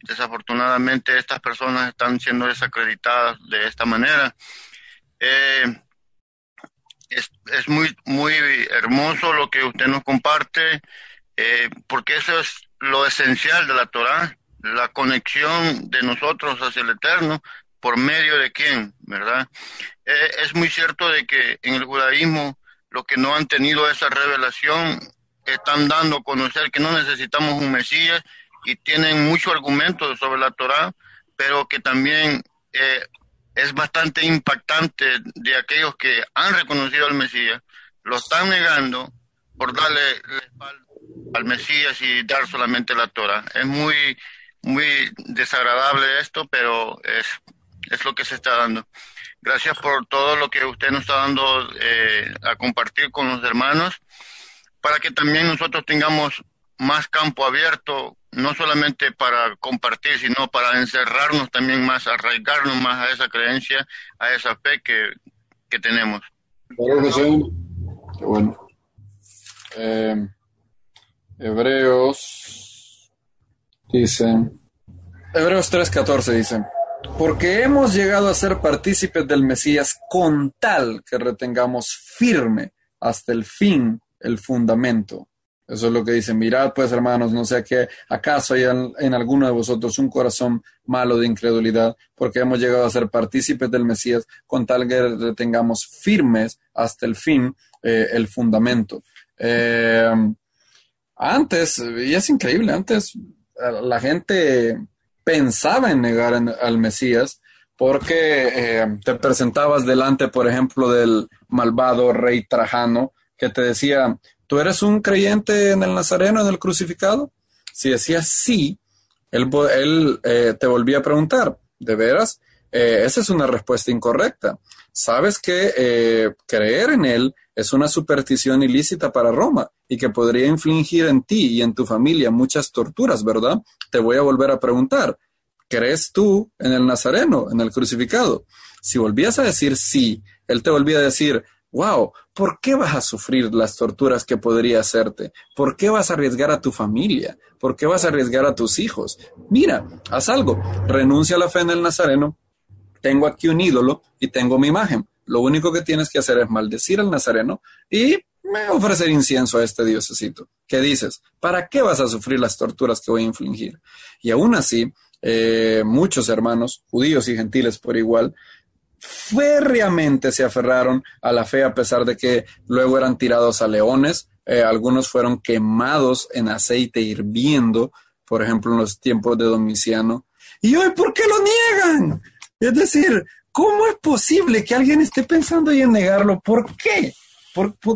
Desafortunadamente estas personas están siendo desacreditadas de esta manera. Es muy, muy hermoso lo que usted nos comparte, porque eso es lo esencial de la Torá, la conexión de nosotros hacia el Eterno, por medio de quién, ¿verdad? Es muy cierto de que en el judaísmo los que no han tenido esa revelación están dando a conocer que no necesitamos un Mesías y tienen muchos argumentos sobre la Torá, pero que también es bastante impactante de aquellos que han reconocido al Mesías, lo están negando por darle la espalda al Mesías y dar solamente la Torá. Es muy, muy desagradable esto, pero es lo que se está dando. Gracias por todo lo que usted nos está dando a compartir con los hermanos, para que también nosotros tengamos más campo abierto, no solamente para compartir, sino para encerrarnos también más, arraigarnos más a esa creencia, a esa fe que tenemos. Qué bueno. Hebreos 3:14 dice: porque hemos llegado a ser partícipes del Mesías con tal que retengamos firme hasta el fin el fundamento. Eso es lo que dice. Mirad pues, hermanos, no sea que acaso hay en alguno de vosotros un corazón malo de incredulidad, porque hemos llegado a ser partícipes del Mesías con tal que retengamos firmes hasta el fin el fundamento. Antes, y es increíble, antes la gente pensaba en negar al Mesías porque te presentabas delante, por ejemplo, del malvado rey Trajano, que te decía: ¿tú eres un creyente en el Nazareno, en el crucificado? Si decías sí, él te volvía a preguntar: ¿de veras? Esa es una respuesta incorrecta. Sabes que creer en él es una superstición ilícita para Roma y que podría infligir en ti y en tu familia muchas torturas, ¿verdad? Te voy a volver a preguntar: ¿crees tú en el Nazareno, en el crucificado? Si volvías a decir sí, él te volvía a decir: wow, ¿por qué vas a sufrir las torturas que podría hacerte? ¿Por qué vas a arriesgar a tu familia? ¿Por qué vas a arriesgar a tus hijos? Mira, haz algo, renuncia a la fe en el Nazareno. Tengo aquí un ídolo y tengo mi imagen. Lo único que tienes que hacer es maldecir al Nazareno y ofrecer incienso a este diosecito. ¿Qué dices? ¿Para qué vas a sufrir las torturas que voy a infligir? Y aún así, muchos hermanos, judíos y gentiles por igual, férreamente se aferraron a la fe, a pesar de que luego eran tirados a leones. Algunos fueron quemados en aceite hirviendo, por ejemplo, en los tiempos de Domiciano. ¿Y hoy por qué lo niegan? Es decir, ¿cómo es posible que alguien esté pensando en negarlo? ¿Por qué?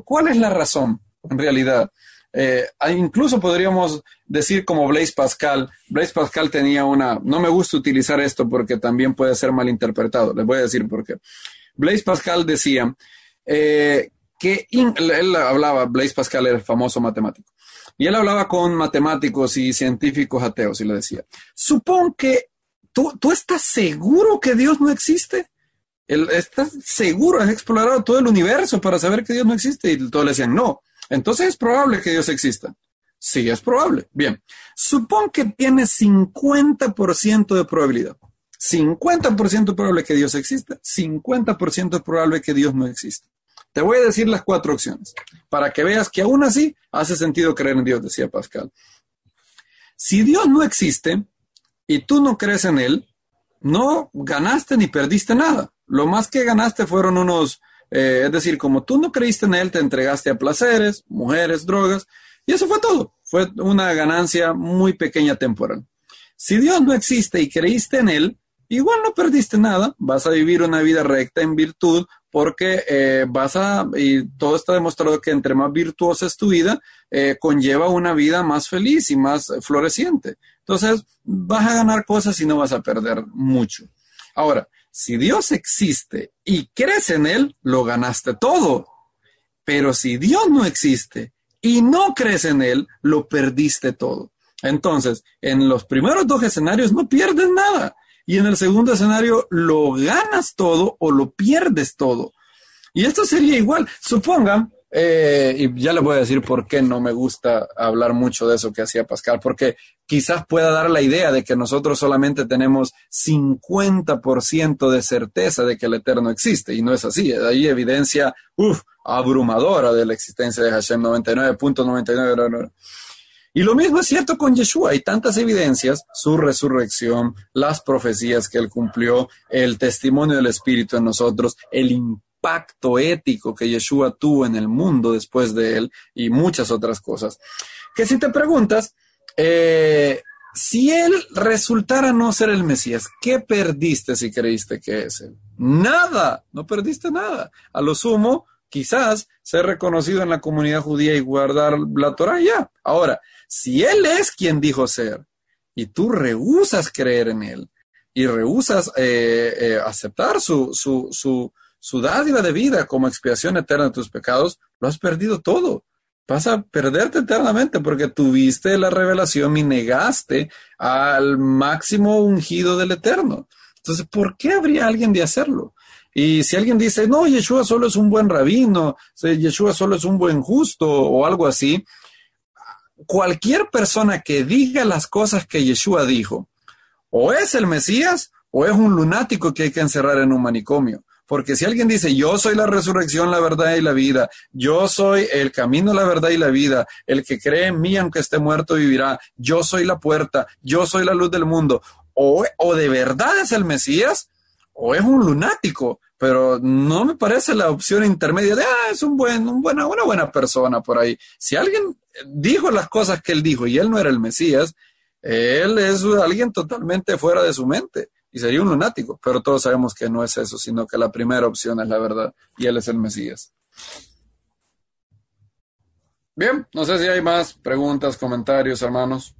¿Cuál es la razón, en realidad? Incluso podríamos decir como Blaise Pascal. Blaise Pascal tenía no me gusta utilizar esto porque también puede ser malinterpretado. Les voy a decir por qué. Blaise Pascal decía Blaise Pascal era el famoso matemático, y él hablaba con matemáticos y científicos ateos y le decía: supón que ¿Tú estás seguro que Dios no existe? ¿Estás seguro? ¿Has explorado todo el universo para saber que Dios no existe? Y todos le decían: no. Entonces es probable que Dios exista. Sí, es probable. Bien. Supón que tienes 50% de probabilidad. 50% probable que Dios exista, 50% probable que Dios no exista. Te voy a decir las 4 opciones para que veas que aún así hace sentido creer en Dios, decía Pascal. Si Dios no existe y tú no crees en él, no ganaste ni perdiste nada. Lo más que ganaste fueron es decir, como tú no creíste en él, te entregaste a placeres, mujeres, drogas, y eso fue todo. Fue una ganancia muy pequeña temporal. Si Dios no existe y creíste en él, igual no perdiste nada, vas a vivir una vida recta en virtud, porque y todo está demostrado que entre más virtuosa es tu vida, conlleva una vida más feliz y más floreciente. Entonces, vas a ganar cosas y no vas a perder mucho. Ahora, si Dios existe y crees en él, lo ganaste todo. Pero si Dios no existe y no crees en él, lo perdiste todo. Entonces, en los primeros 2 escenarios no pierdes nada. Y en el segundo escenario lo ganas todo o lo pierdes todo. Y esto sería igual. Supongan, Y ya le voy a decir por qué no me gusta hablar mucho de eso que hacía Pascal, porque quizás pueda dar la idea de que nosotros solamente tenemos 50% de certeza de que el Eterno existe, y no es así. Hay evidencia abrumadora de la existencia de Hashem, 99.99. Y lo mismo es cierto con Yeshua. Hay tantas evidencias: su resurrección, las profecías que él cumplió, el testimonio del Espíritu en nosotros, el impacto ético que Yeshua tuvo en el mundo después de él, y muchas otras cosas. Que si te preguntas, si él resultara no ser el Mesías, ¿qué perdiste si creíste que es él? Nada, no perdiste nada. A lo sumo, quizás ser reconocido en la comunidad judía y guardar la Torá ya. Ahora, si él es quien dijo ser, y tú rehusas creer en él, y rehusas aceptar su dádiva de vida como expiación eterna de tus pecados, lo has perdido todo. Vas a perderte eternamente porque tuviste la revelación y negaste al máximo ungido del Eterno. Entonces, ¿por qué habría alguien de hacerlo? Y si alguien dice, no, Yeshua solo es un buen rabino, Yeshua solo es un buen justo o algo así, cualquier persona que diga las cosas que Yeshua dijo, o es el Mesías o es un lunático que hay que encerrar en un manicomio. Porque si alguien dice, yo soy la resurrección, la verdad y la vida, yo soy el camino, la verdad y la vida, el que cree en mí aunque esté muerto vivirá, yo soy la puerta, yo soy la luz del mundo, o de verdad es el Mesías, o es un lunático, pero no me parece la opción intermedia de, es una buena persona por ahí. Si alguien dijo las cosas que él dijo y él no era el Mesías, él es alguien totalmente fuera de su mente. Y sería un lunático, pero todos sabemos que no es eso, sino que la primera opción es la verdad, y él es el Mesías. Bien, no sé si hay más preguntas, comentarios, hermanos,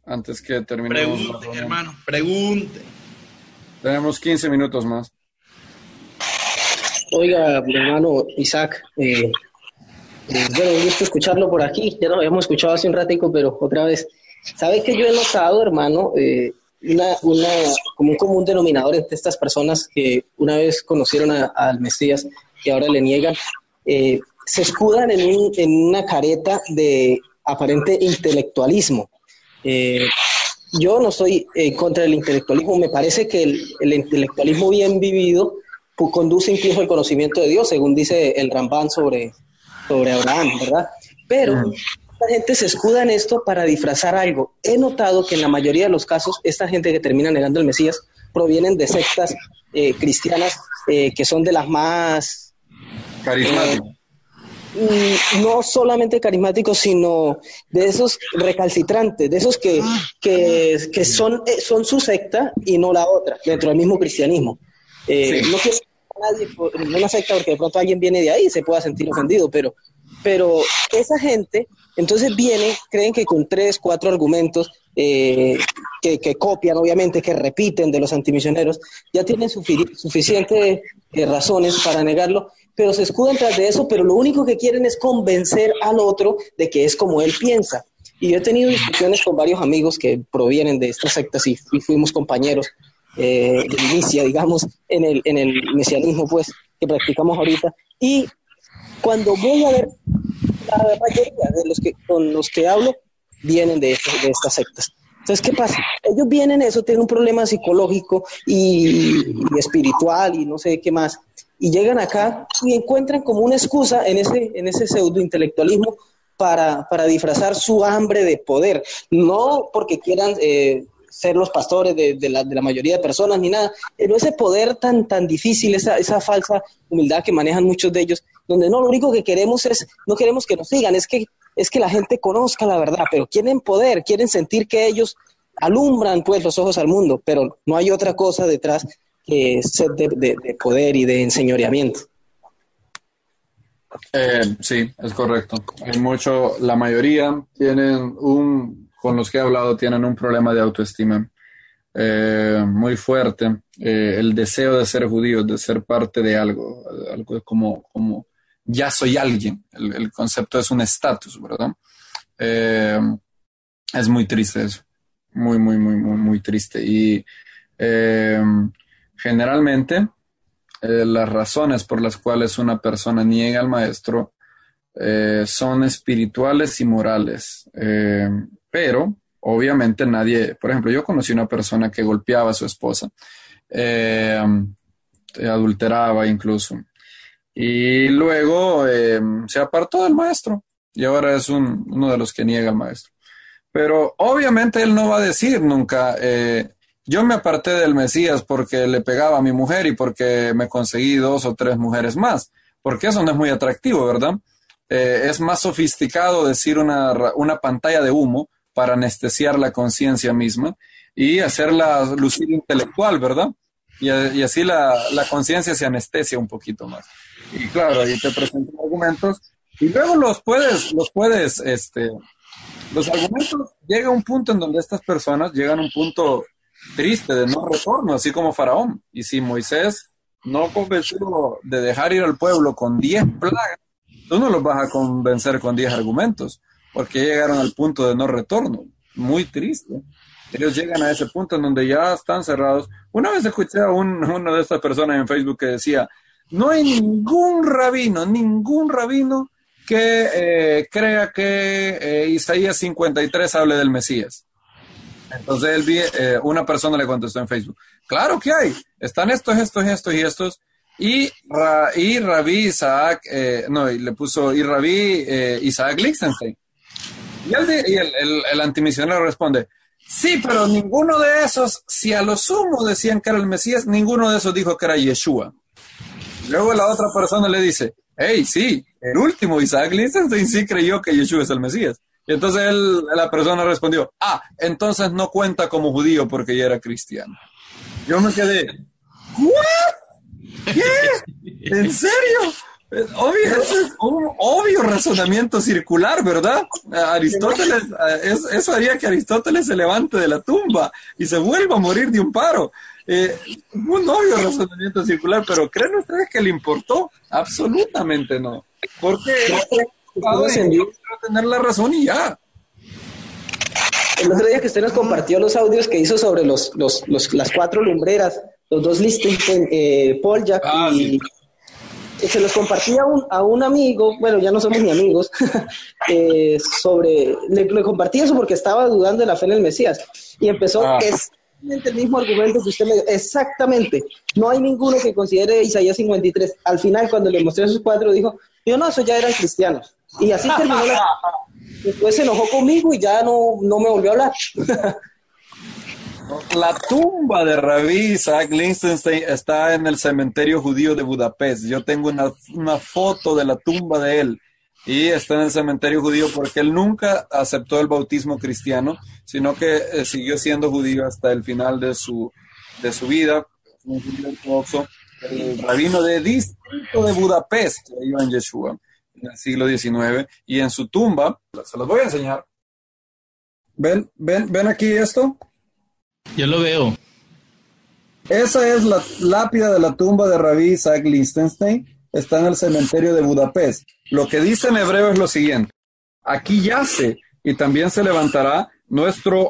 antes que terminemos. Pregunten, hermano, pregunten. Tenemos 15 minutos más. Oiga, mi hermano Isaac, bueno, gusto escucharlo por aquí. Ya lo habíamos escuchado hace un ratico, pero otra vez. ¿Sabe que yo he notado, hermano, como un común denominador entre estas personas que una vez conocieron al Mesías y ahora le niegan? Se escudan en una careta de aparente intelectualismo. Yo no estoy contra el intelectualismo. Me parece que el intelectualismo bien vivido conduce incluso al conocimiento de Dios, según dice el Rambán sobre Abraham, ¿verdad? Pero la gente se escuda en esto para disfrazar algo. He notado que en la mayoría de los casos, esta gente que termina negando el Mesías provienen de sectas cristianas que son de las más carismáticas. No solamente carismáticos, sino de esos recalcitrantes, de esos que son su secta y no la otra, dentro del mismo cristianismo. Sí. No quiero a nadie por ninguna secta porque de pronto alguien viene de ahí y se pueda sentir ofendido, pero esa gente entonces creen que con 3, 4 argumentos que copian, obviamente, que repiten de los antimisioneros, ya tienen suficientes razones para negarlo, pero se escudan tras de eso, pero lo único que quieren es convencer al otro de que es como él piensa. Y yo he tenido discusiones con varios amigos que provienen de estas sectas y fuimos compañeros de inicia, digamos, en el mesianismo, pues, que practicamos ahorita. Y cuando voy a ver, la mayoría de con los que hablo vienen de estas sectas. Entonces, ¿qué pasa? Ellos vienen, eso tienen un problema psicológico y espiritual y no sé qué más, y llegan acá y encuentran como una excusa en ese pseudo-intelectualismo para disfrazar su hambre de poder, no porque quieran ser los pastores de la mayoría de personas ni nada, pero ese poder tan difícil, esa falsa humildad que manejan muchos de ellos, donde no, lo único que queremos no queremos que nos sigan, es que la gente conozca la verdad, pero quieren poder, quieren sentir que ellos alumbran pues los ojos al mundo, pero no hay otra cosa detrás que sed de poder y de enseñoreamiento. Sí, es correcto. La mayoría con los que he hablado tienen un problema de autoestima muy fuerte, el deseo de ser judío, de ser parte de algo como ya soy alguien. El concepto es un estatus, ¿verdad? Es muy triste eso, muy, muy, muy, muy, muy triste. Y generalmente las razones por las cuales una persona niega al maestro son espirituales y morales. Pero, obviamente, nadie, por ejemplo, yo conocí una persona que golpeaba a su esposa, adulteraba incluso, y luego se apartó del maestro, y ahora es uno de los que niega al maestro. Pero obviamente él no va a decir nunca, yo me aparté del Mesías porque le pegaba a mi mujer y porque me conseguí 2 o 3 mujeres más, porque eso no es muy atractivo, ¿verdad? Es más sofisticado decir una pantalla de humo para anestesiar la conciencia misma y hacerla lucir intelectual, ¿verdad? Y así la conciencia se anestesia un poquito más. Y claro, ahí te presentan argumentos y luego los argumentos llega a un punto en donde estas personas llegan a un punto triste de no retorno, así como Faraón. Y si Moisés no convenció de dejar ir al pueblo con 10 plagas, tú no los vas a convencer con 10 argumentos, porque llegaron al punto de no retorno. Muy triste. Ellos llegan a ese punto en donde ya están cerrados. Una vez escuché a una de estas personas en Facebook que decía, no hay ningún rabino que crea que Isaías 53 hable del Mesías. Entonces una persona le contestó en Facebook, claro que hay, están estos y estos, y Rabí Isaac, le puso, y Rabí Isaac Lichtenstein. Y el antimisionero responde, sí, pero ninguno de esos, si a lo sumo decían que era el Mesías, ninguno de esos dijo que era Yeshua. Luego la otra persona le dice, hey, sí, el último Isaac Lichtenstein sí creyó que Yeshua es el Mesías. Y entonces la persona respondió, entonces no cuenta como judío porque ya era cristiano. Yo me quedé, ¿what? ¿Qué? ¿En serio? Ese es un obvio razonamiento circular, ¿verdad? Aristóteles, eso haría que Aristóteles se levante de la tumba y se vuelva a morir de un paro. Un obvio razonamiento circular, pero ¿creen ustedes que le importó? Absolutamente no. Porque quiero tener la razón y ya. El otro día que usted nos compartió los audios que hizo sobre las 4 lumbreras, los 2 Lichtenstein, Paul Jack y... Sí. Se los compartí a un amigo, bueno, ya no somos ni amigos, le compartí eso porque estaba dudando de la fe en el Mesías. Y empezó exactamente el mismo argumento que usted me dio, exactamente. No hay ninguno que considere Isaías 53. Al final, cuando le mostré esos 4, dijo, no, eso ya eran cristianos. Y así terminó Después se enojó conmigo y ya no me volvió a hablar. La tumba de Rabí Isaac Lichtenstein está en el cementerio judío de Budapest. Yo tengo una foto de la tumba de él y está en el cementerio judío porque él nunca aceptó el bautismo cristiano, sino que siguió siendo judío hasta el final de su vida. Un judío ortodoxo, el rabino de distrito de Budapest, que iba en Yeshua en el siglo XIX, y en su tumba, se los voy a enseñar. ¿Ven aquí esto? Yo lo veo. Esa es la lápida de la tumba de Rabí Isaac Lichtenstein. Está en el cementerio de Budapest. Lo que dice en hebreo es lo siguiente. Aquí yace y también se levantará nuestro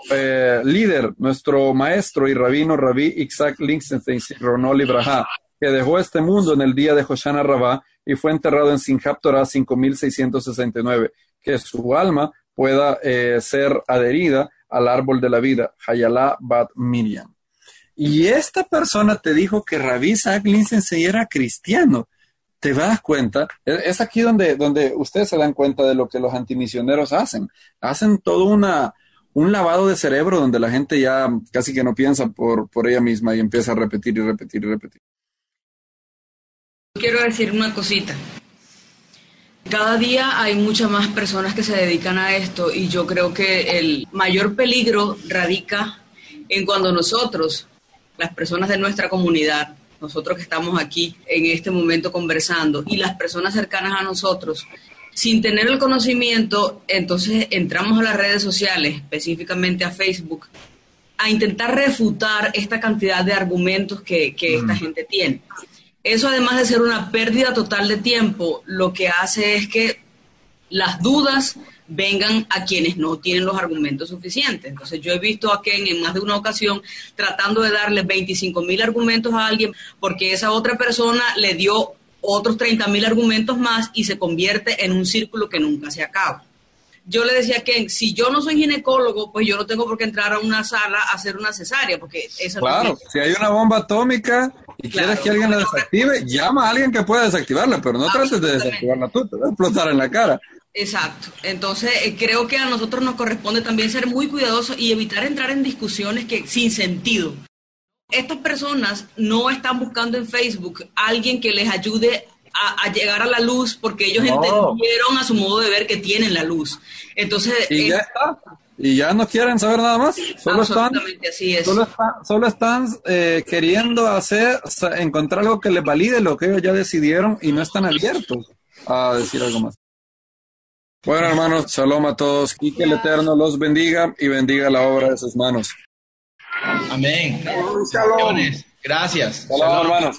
líder, nuestro maestro y rabino Rabí Isaac Lichtenstein, Zichrono Libraja, que dejó este mundo en el día de Hoshana Rabbah y fue enterrado en Simchat Torah 5669. Que su alma pueda ser adherida al árbol de la vida, Hayalá Bat Miriam. Y esta persona te dijo que Rabí Isaac Lichtenstein era cristiano. ¿Te das cuenta? Es aquí donde ustedes se dan cuenta de lo que los antimisioneros hacen. Hacen todo un lavado de cerebro donde la gente ya casi que no piensa por ella misma y empieza a repetir y repetir y repetir. Quiero decir una cosita. Cada día hay muchas más personas que se dedican a esto y yo creo que el mayor peligro radica en cuando nosotros, las personas de nuestra comunidad, nosotros que estamos aquí en este momento conversando y las personas cercanas a nosotros, sin tener el conocimiento, entonces entramos a las redes sociales, específicamente a Facebook, a intentar refutar esta cantidad de argumentos que esta gente tiene. Eso, además de ser una pérdida total de tiempo, lo que hace es que las dudas vengan a quienes no tienen los argumentos suficientes. Entonces, yo he visto a Ken en más de una ocasión tratando de darle 25,000 argumentos a alguien porque esa otra persona le dio otros 30.000 argumentos más y se convierte en un círculo que nunca se acaba. Yo le decía que si yo no soy ginecólogo, pues yo no tengo por qué entrar a una sala a hacer una cesárea, porque esa Claro, no es... si hay una bomba atómica y quieres que alguien la desactive, llama a alguien que pueda desactivarla, pero no trates de desactivarla tú, te va a explotar en la cara. Exacto. Entonces, creo que a nosotros nos corresponde también ser muy cuidadosos y evitar entrar en discusiones que sin sentido. Estas personas no están buscando en Facebook a alguien que les ayude a llegar a la luz porque ellos entendieron a su modo de ver que tienen la luz. Entonces, y ya está. Y ya no quieren saber nada más. Solo están queriendo encontrar algo que les valide lo que ellos ya decidieron y no están abiertos a decir algo más. Bueno, hermanos, shalom a todos y que el Eterno los bendiga y bendiga la obra de sus manos. Amén. Shalom. Gracias. Shalom, hermanos.